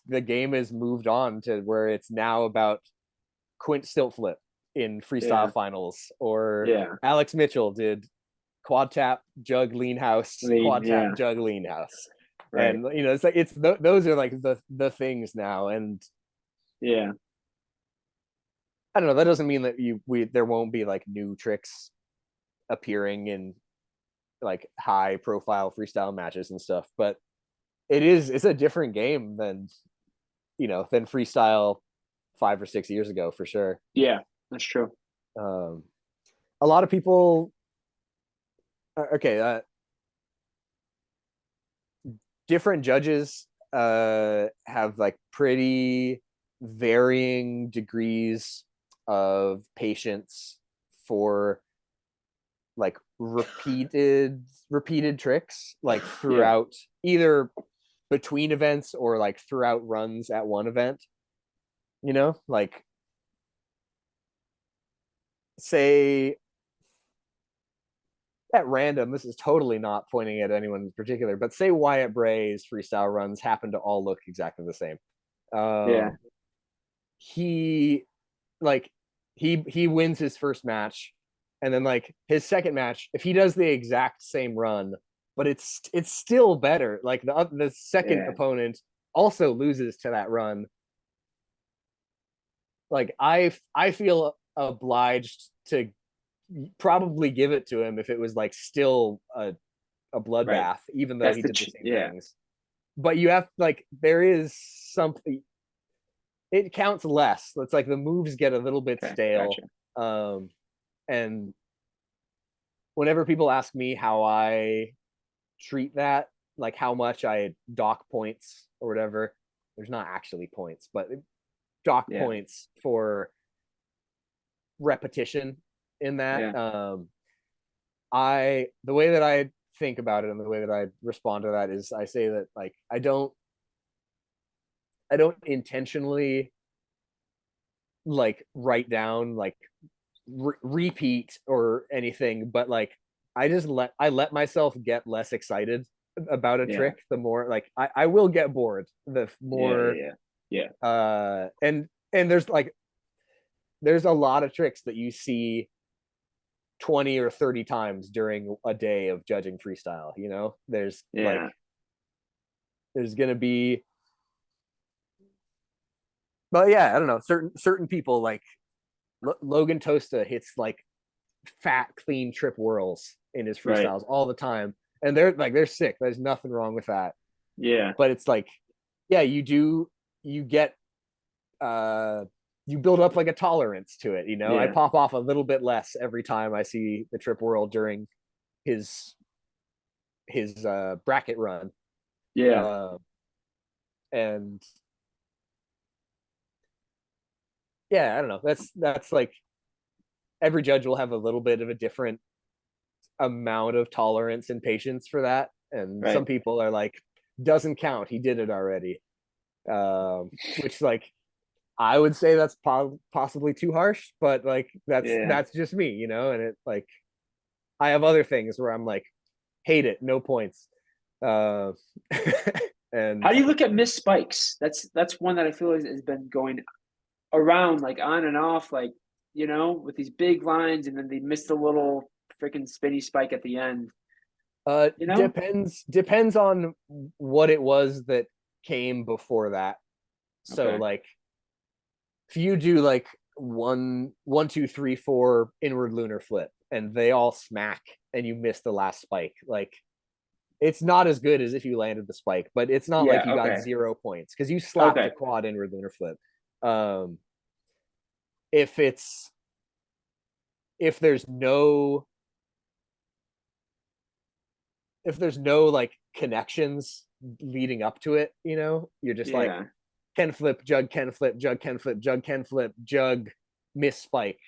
the game has moved on to where it's now about Quint Stiltflip in freestyle Yeah. finals, or Yeah. Alex Mitchell did quad tap jug lean house, Lean. quad tap Yeah. jug lean house. Right. And it's like those are like the things now. And Yeah. I don't know, that doesn't mean that there won't be like new tricks appearing in like high profile freestyle matches and stuff, but it's a different game than freestyle 5 or 6 years ago, for sure. Yeah. That's true. um a lot of people, okay, different judges have like pretty varying degrees of patience for like repeated tricks, like Yeah. throughout, either between events or like throughout runs at one event. Like, say, at random, this is totally not pointing at anyone in particular, but say Wyatt Bray's freestyle runs happen to all look exactly the same. Yeah. He like he wins his first match, and then like his second match, if he does the exact same run, but it's still better, like the second Yeah. opponent also loses to that run, like I feel obliged to probably give it to him if it was like still a Right. bloodbath, even though That's he the did the same yeah. things. But you have, like, there is something, it counts less. It's like the moves get a little bit Okay. stale. Gotcha. And whenever people ask me how I treat that, like how much I dock points or whatever, there's not actually points, but dock Yeah. points for repetition in that. Yeah. The way that I think about it and the way that I respond to that is I say that, like, I don't intentionally like write down like repeat or anything, but like I let myself get less excited about a Yeah. trick. The more, like, I will get bored the Yeah. more. Yeah. Yeah. And there's a lot of tricks that you see 20 or 30 times during a day of judging freestyle. There's like, Yeah. there's gonna be, but yeah, I don't know, certain people, like Logan Tosta hits like fat clean trip whirls in his Right. freestyles all the time, and they're sick. There's nothing wrong with that. Yeah. But it's like, yeah, you get you build up like a tolerance to it. I Yeah. pop off a little bit less every time I see the trip whirl during his bracket run. Yeah. And yeah, I don't know, that's like, every judge will have a little bit of a different amount of tolerance and patience for that. And Right. some people are like, doesn't count, he did it already. Which, like, I would say that's possibly too harsh, but like Yeah. that's just me, and it, like, I have other things where I'm like, hate it, no points. uh and How do you look at missed spikes? That's one that I feel has been going around, like on and off, like, with these big lines, and then they missed a little freaking spinny spike at the end. depends on what it was that came before that. So, Okay. like, if you do like 1, 2, 3, 4 inward lunar flip and they all smack and you miss the last spike, like, it's not as good as if you landed the spike, but it's not like Yeah. you got Okay. 0 points because you slapped a Okay. quad inward lunar flip. um if it's if there's no like connections leading up to it, you're just like, Yeah. Ken flip, jug, Ken flip, jug, Ken flip, jug, Ken flip, jug, miss spike.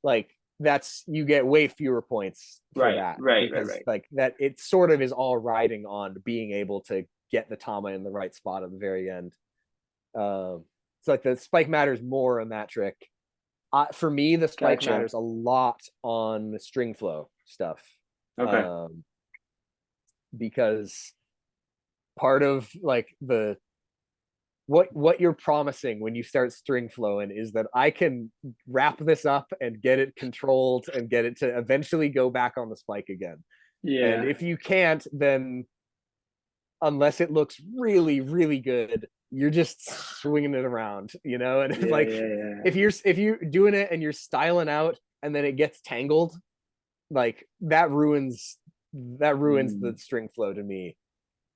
Like, that's you get way fewer points for Right, that, right, right, because right. like that it sort of is all riding on being able to get the tama in the right spot at the very end. So like the spike matters more on that trick. For me, the spike Gotcha. matters a lot on the string flow stuff, Okay. um, because part of like the what you're promising when you start string flowing is that I can wrap this up and get it controlled and get it to eventually go back on the spike again. And Yeah. if you can't, then unless it looks really, really good, you're just swinging it around, you know. And Yeah, like, yeah, yeah. if you're doing it and you're styling out and then it gets tangled, like that ruins the Mm, string flow to me.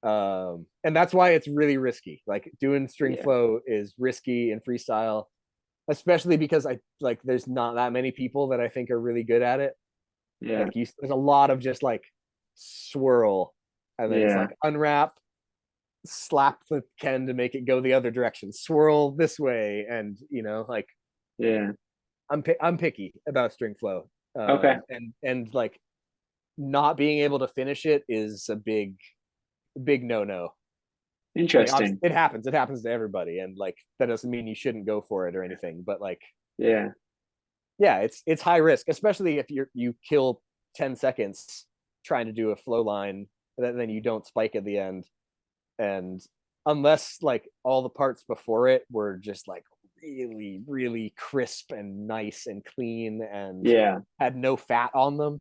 And that's why it's really risky. Like doing string yeah, flow is risky in freestyle, especially because I like there's not that many people that I think are really good at it. yeah, Like there's a lot of just like swirl, and then it's yeah, like unwrap, slap the Ken to make it go the other direction, swirl this way, and like yeah. I'm picky about string flow, Okay. and like not being able to finish it is a big no. Like Interesting. it happens to everybody, and like that doesn't mean you shouldn't go for it or anything, but like Yeah. yeah, it's high risk, especially if you kill 10 seconds trying to do a flow line, and then you don't spike at the end. And unless like all the parts before it were just like really, really crisp and nice and clean and Yeah. had no fat on them,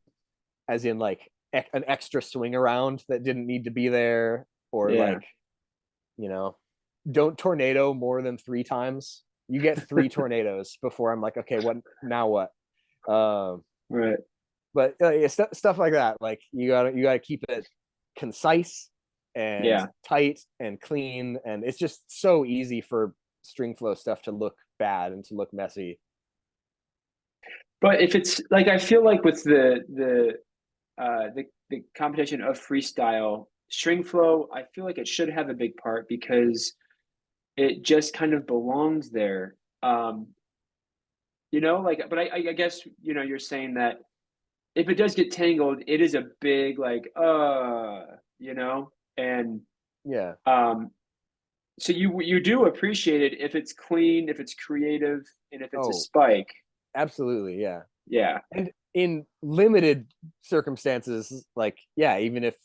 as in like an extra swing around that didn't need to be there, or Yeah. like, you know, don't tornado more than 3 times. You get 3 tornadoes before I'm like, okay, what now? What? Um, Right. but yeah, stuff like that. Like you gotta keep it concise and Yeah. tight and clean, and it's just so easy for string flow stuff to look bad and to look messy. But if it's like I feel like with the competition of freestyle string flow, I feel like it should have a big part because it just kind of belongs there. Like, but I guess you're saying that if it does get tangled, it is a big like and Yeah, um so you do appreciate it if it's clean, if it's creative, and if it's a oh spike. absolutely, yeah. Yeah. And in limited circumstances, like yeah, even if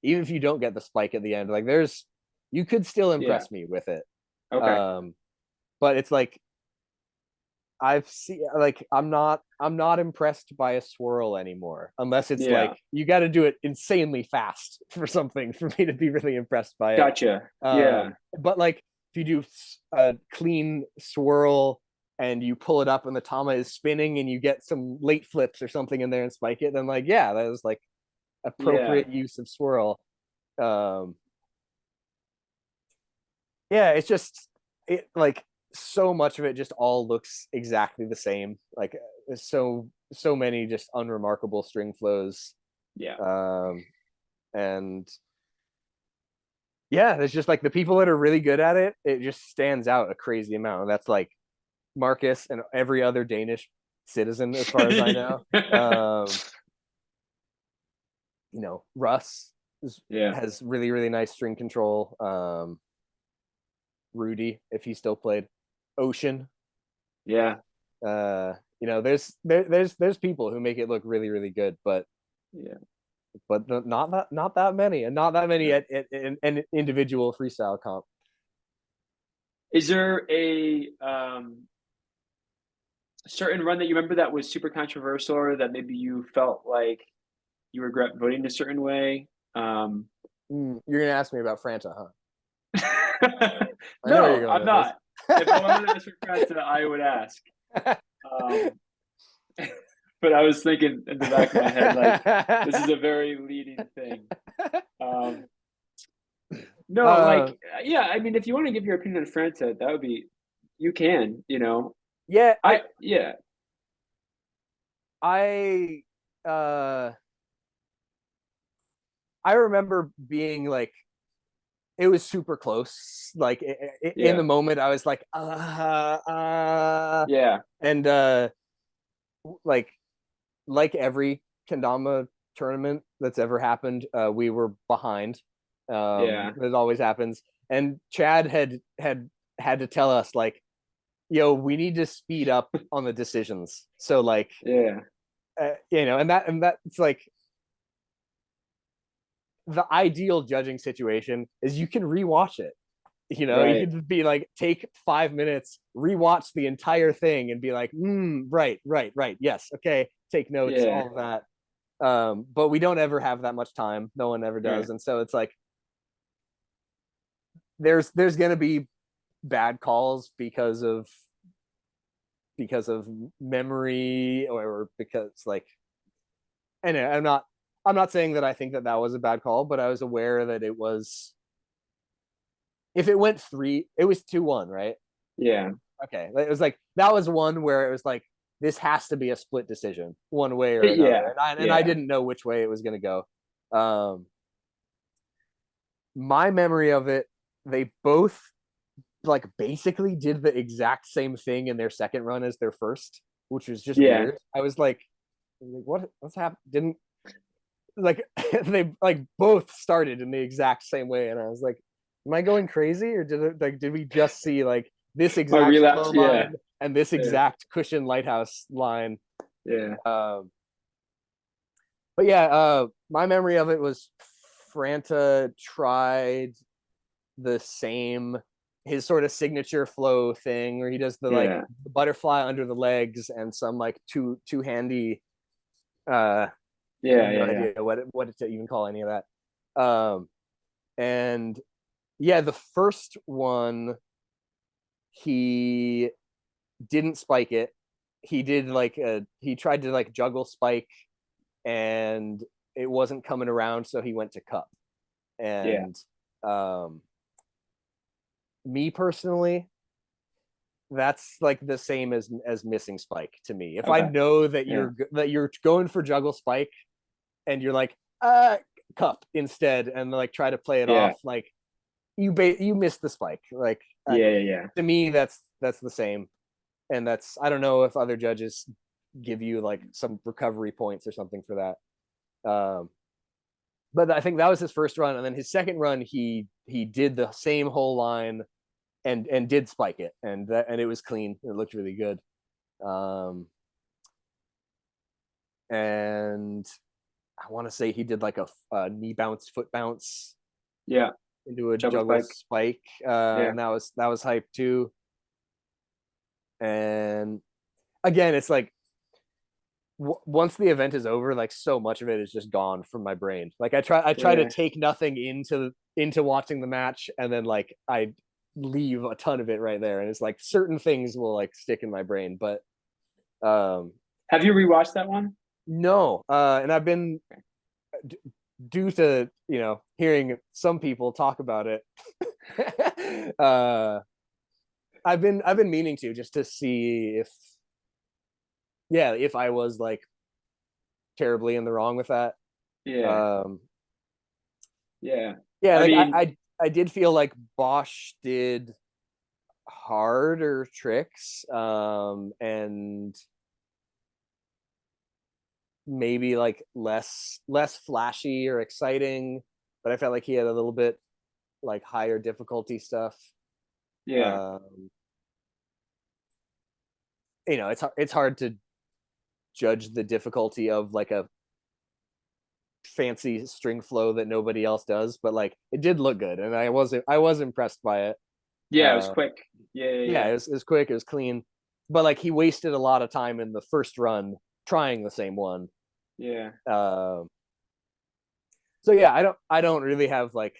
you don't get the spike at the end, like there's you could still Yeah. impress me with it. Okay. um but it's like I've seen like I'm not impressed by a swirl anymore, unless it's Yeah. like you got to do it insanely fast for something for me to be really impressed by it. Gotcha. Yeah. But like if you do a clean swirl and you pull it up and the tama is spinning and you get some late flips or something in there and spike it, then like yeah, that was like Yeah. appropriate use of swirl. Um, yeah, it's just it like so much of it just all looks exactly the same. Like there's so many just unremarkable string flows. Yeah. And yeah, there's just like the people that are really good at it, it just stands out a crazy amount. And that's like Marcus and every other Danish citizen, as far as I know. Russ Yeah. has really, really nice string control. Rudy, if he still played. Ocean. Yeah. There's people who make it look really, really good, but Yeah. not that many, and not that many No. at an individual freestyle comp. Is there a certain run that you remember that was super controversial or that maybe you felt like you regret voting a certain way? You're gonna ask me about Franta, huh? I know where you're No, going I'm with this. not. If I wanted to ask for França, I would ask. Um, but I was thinking in the back of my head, like, this is a very leading thing. Um, no, uh, like, yeah, I mean, if you want to give your opinion on França, that would be, you can. yeah, Yeah, I uh I remember being like it was super close. Like in the yeah, moment, I was like, yeah, and like like every kendama tournament that's ever happened, we were behind. Yeah. It always happens. And Chad had to tell us like, yo, we need to speed up on the decisions. So like, Yeah. and that's like the ideal judging situation is you can rewatch it. You Right. can be like, take 5 minutes, rewatch the entire thing, and be like, right, right, right, yes, okay, take notes, Yeah. all of that. But we don't ever have that much time. No one ever Right. does, and so it's like there's gonna be bad calls because of memory or because like, and I'm not saying that I think that was a bad call, but I was aware that it was, if it went three, it was 2-1, right? Yeah. Okay, it was like that was one where it was like this has to be a split decision one way or another, Yeah. and I Yeah. didn't know which way it was going to go. My memory of it, they both like basically did the exact same thing in their second run as their first, which was just Yeah. weird. I was like, what's happened? Didn't like they like both started in the exact same way, and I was like, am I going crazy, or did we just see like this My exact flow relapse. Yeah. line and this Yeah. exact cushion lighthouse line? Yeah. Um, but yeah, my memory of it was Franta tried the same, his sort of signature flow thing where he does the like Yeah. the butterfly under the legs and some like two handy. I have Yeah. no Yeah. Yeah. idea what to even call any of that. And yeah, the first one he didn't spike it. He did like he tried to like juggle spike, and it wasn't coming around, so he went to cup. Yeah. And me personally, that's like the same as missing spike to me. If I Okay. know that Yeah. you're going for juggle spike and you're like cup instead, and like try to play it Yeah. off, like you missed the spike. Like Yeah. Yeah. Yeah. to me, that's the same. And that's, I don't know if other judges give you like some recovery points or something for that. But I think that was his first run, and then his second run he did the same whole line and did spike it, and it was clean. It looked really good. And I want to say he did like a knee bounce, foot bounce Yeah. into a Juggle juggle spike. spike, Yeah. and that was hype too. And again, it's like once the event is over, like so much of it is just gone from my brain. Like I try to Yeah. take nothing into watching the match, and then like I leave a ton of it right there, and it's like certain things will like stick in my brain, but Have you rewatched that one? no. And I've been, due to hearing some people talk about it, I've been meaning to, just to see if I was like terribly in the wrong with that. Yeah. Um, Yeah. yeah, I like mean, I did feel like Bosch did harder tricks, and maybe like less flashy or exciting, but I felt like he had a little bit like higher difficulty stuff. yeah. Um, it's hard to judge the difficulty of like a fancy string flow that nobody else does, but like it did look good, and I was impressed by it. Yeah, it was Uh, quick. Yeah. yeah, Yeah. it was quick, it was clean, but like he wasted a lot of time in the first run trying the same one. Yeah. Uh, so yeah, I don't really have like,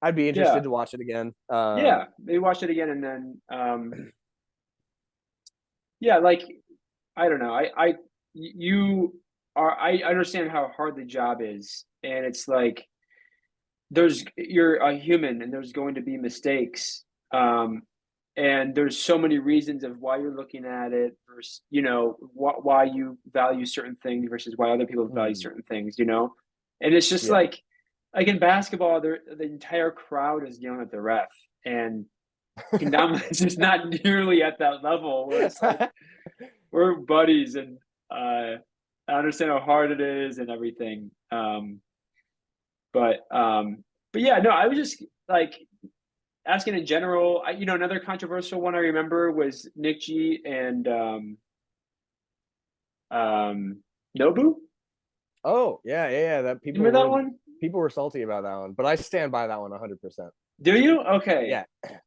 I'd be Yeah. interested to watch it again. Yeah. Maybe watch it again, and then yeah, like I don't know. You are I understand how hard the job is, and it's like you're a human, and there's going to be mistakes. And there's so many reasons of why you're looking at it versus, why you value certain things versus why other people value hmm, certain things. And it's just yeah. like in basketball, the entire crowd is yelling at the ref, and Kendama is just not nearly at that level where it's like we're buddies, and I understand how hard it is and everything. But but yeah, no, I was just like asking in general. Another controversial one I remember was Nick G and Nobu. Oh yeah. That You remember that one? people were salty about that one, but I stand by that one 100%. Do you? Okay. Yeah,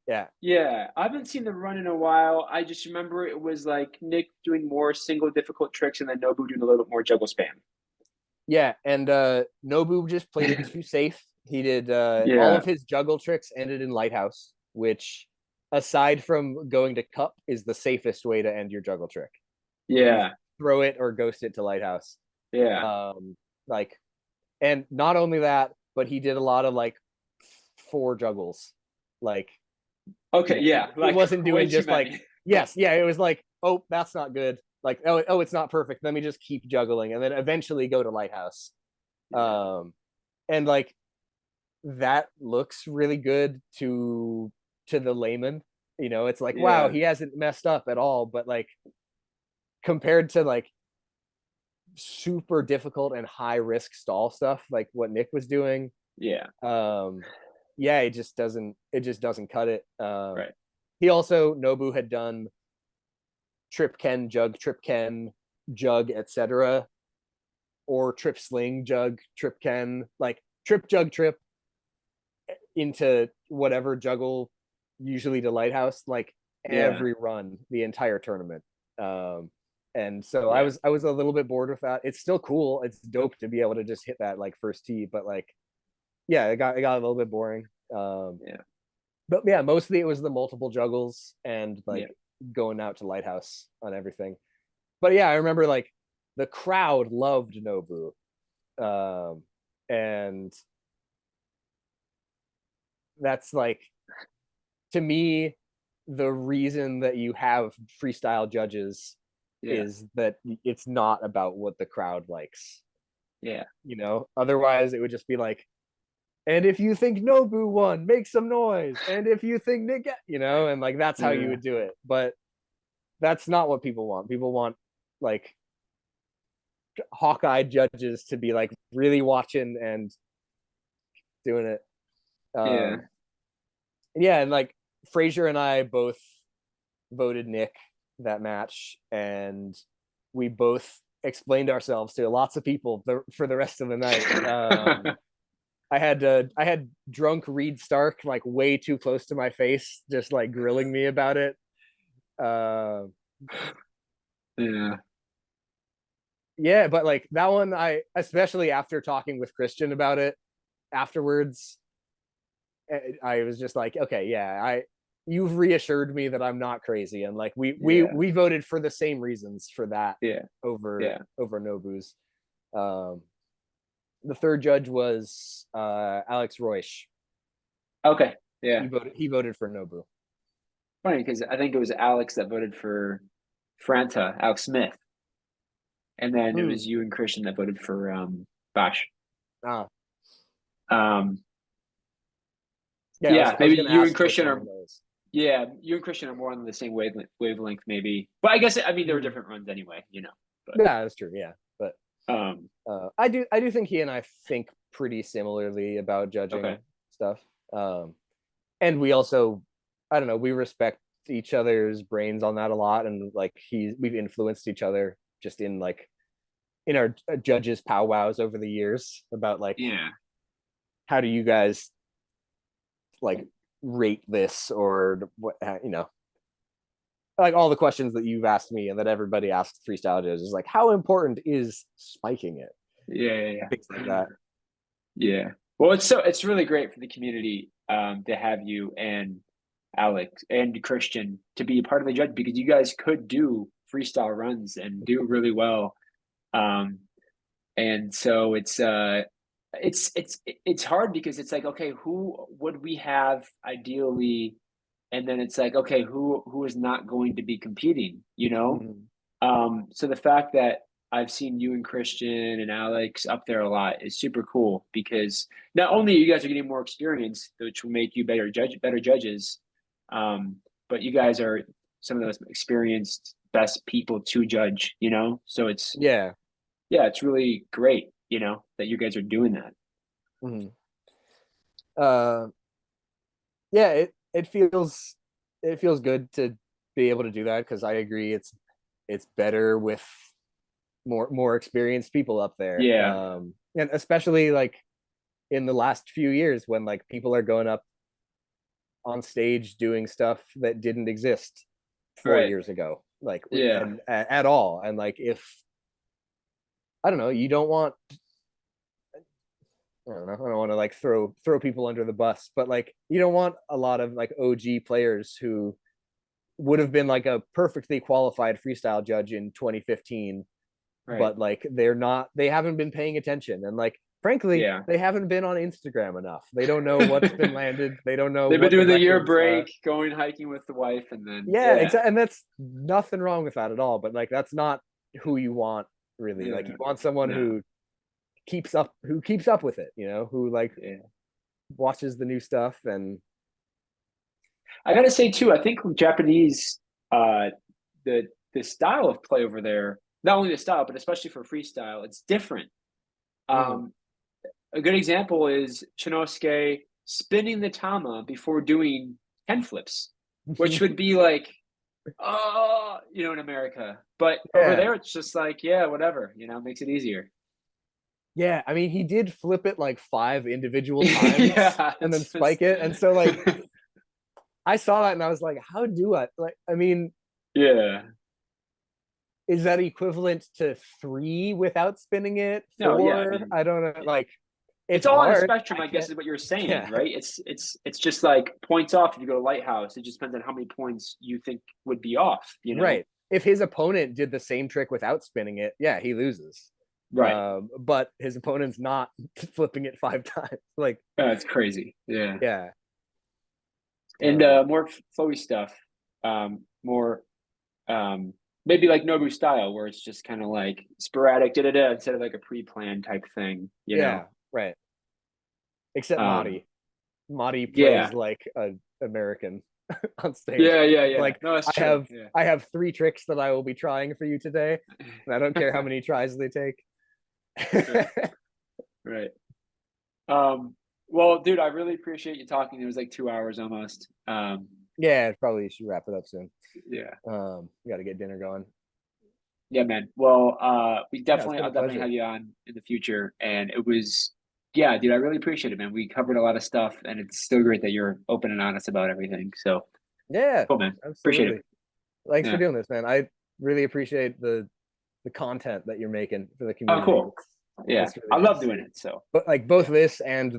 yeah, Yeah, I haven't seen the run in a while. I just remember it was like Nick doing more single difficult tricks and then Nobu doing a little bit more juggle spam. yeah. And Nobu just played it too safe. He did all Yeah, of his juggle tricks ended in Lighthouse, which, aside from going to Cup, is the safest way to end your juggle trick. You yeah, throw it or ghost it to Lighthouse. yeah. Like, and not only that, but he did a lot of like 4 juggles. Like, Okay, yeah, he like wasn't way doing too just like, many. yes, yeah, it was like, oh, that's not good. Like, oh, it's not perfect. Let me just keep juggling and then eventually go to Lighthouse. Yeah, And like, that looks really good to the layman. It's like, wow, yeah, he hasn't messed up at all. But like, compared to like super difficult and high risk stall stuff, like what Nick was doing, yeah. yeah, it just doesn't cut it. Right. He also, Nobu had done trip ken jug, etc., or trip sling jug trip ken, like trip jug trip into whatever juggle, usually to Lighthouse, like Yeah, every run the entire tournament. And so I yeah, was I was a little bit bored with that. It's still cool. It's dope to be able to just hit that like first tee, but like, yeah, it got a little bit boring. yeah, But yeah, mostly it was the multiple juggles and yeah, like going out to Lighthouse on everything. But yeah, I remember like the crowd loved Nobu. And that's like, to me, the reason that you have freestyle judges yeah, is that it's not about what the crowd likes. yeah, Otherwise it would just be like, and if you think Nobu won, make some noise, and if you think Nick, and like that's how you yeah, would do it. But that's not what people want. People want like hawk-eyed judges to be like really watching and doing it. yeah. Yeah, and like Frazier and I both voted Nick that match, and we both explained ourselves to lots of people for the rest of the night. I had drunk Reed Stark like way too close to my face, just like grilling me about it. Yeah, Yeah, but like that one, I, especially after talking with Christian about it afterwards, I was just like, okay, yeah, you've reassured me that I'm not crazy, and like yeah, we voted for the same reasons for that yeah, over yeah. Nobu's. The third judge was Alex Royce. Okay, He yeah. voted for Nobu. Funny because I think it was Alex that voted for Franta, Alex Smith, and then it was Hmm. you and Christian that voted for Bash. Ah, Um, yeah, yeah, I was maybe gonna you and ask which Christian one are of those. yeah, you and Christian are more on the same wavelength maybe. But I guess I mean there were Hmm. different runs anyway. But Yeah, that's true. Yeah, but um, I do think he and I think pretty similarly about okay, judging stuff. Um, and we also, I don't know, we respect each other's brains on that a lot, and like we've influenced each other just in like in our judges powwows over the years about like, yeah, how do you guys like rate this, or what, like all the questions that you've asked me and that everybody asks freestyle judges, like how important is spiking it, yeah, things like that. yeah. Well, it's really great for the community to have you and Alex and Christian to be a part of the judge because you guys could do freestyle runs and do really well. Um, and so it's hard because it's like, okay, who would we have ideally? And then it's like, okay, who is not going to be competing? Mhm. So the fact that I've seen you and Christian and Alex up there a lot is super cool because not only you guys are getting more experience, which will make you better judges, but you guys are some of the most experienced best people to judge, you know? So Yeah. it's really great, you know, that you guys are doing that. Mhm. Uh, yeah, it feels good to be able to do that, because I agree it's better with more experienced people up there. Yeah, And especially like in the last few years when like people are going up on stage doing stuff that didn't exist 4 right. years ago, like, Yeah, and at all. And like, if I don't know, you don't want, I don't know, I don't want to like throw people under the bus, but like you don't want a lot of like OG players who would have been like a perfectly qualified freestyle judge in 2015, right. but like they haven't been paying attention, and like frankly Yeah. they haven't been on Instagram enough. They don't know what's been landed, they don't know They've been what the doing the year records are. break, going hiking with the wife, and then Yeah, yeah, exactly, and that's nothing wrong with that at all, but like that's not who you want, really. Like yeah, you want someone no, who keeps up with it, you know, who like yeah. watches the new stuff. And I gotta say too, I think Japanese, uh, the style of play over there, not only the style, but especially for freestyle, it's different. mm. Um, a good example is Chinosuke spinning the tama before doing 10 flips, which would be like, oh, you know, in America. But over Yeah, there, it's just like, yeah, whatever, you know, makes it easier. yeah, I mean he did flip it like 5 individual times Yeah, and then it's spike it, and so like I saw that and I was like, how do I, like, I mean, yeah. is that equivalent to 3 without spinning it? No, yeah, I 4? mean, I don't know. Like, it's it's all on a hard. spectrum, I I guess, can't. is what you're saying, Yeah, right? It's just like points off if you go to Lighthouse. It just depends on how many points you think would be off, you know? right. If his opponent did the same trick without spinning it, yeah, he loses. Right. But his opponent's not flipping it 5 times. Like, It's crazy. Yeah. yeah. And Um, more flowy stuff. More um maybe like Nobu style where it's just kind of like sporadic da da da instead of like a pre-planned type thing, you yeah, know? right. Except Um Marty. Marty plays yeah. like a American on stage. Yeah, yeah, yeah. Like No, that's I true. have Yeah. I have 3 tricks that I will be trying for you today, and I don't care how many tries they take. Right. Right. Well, dude, I really appreciate you talking. It was like 2 hours almost. Yeah, probably should wrap it up soon. Yeah. We got to get dinner going. Yeah, man. Well, Yeah, it's been a I'll definitely pleasure. have you on in the future. And it was, yeah, dude, I really appreciate it, man. We covered a lot of stuff, and it's still great that you're open and honest about everything. So Yeah, cool, man. Appreciate it. absolutely. Thanks for Yeah. doing this, man. I really appreciate the content that you're making for the Oh, community. cool. Yeah. It's really I good to love doing see. it. So But like both yeah. this and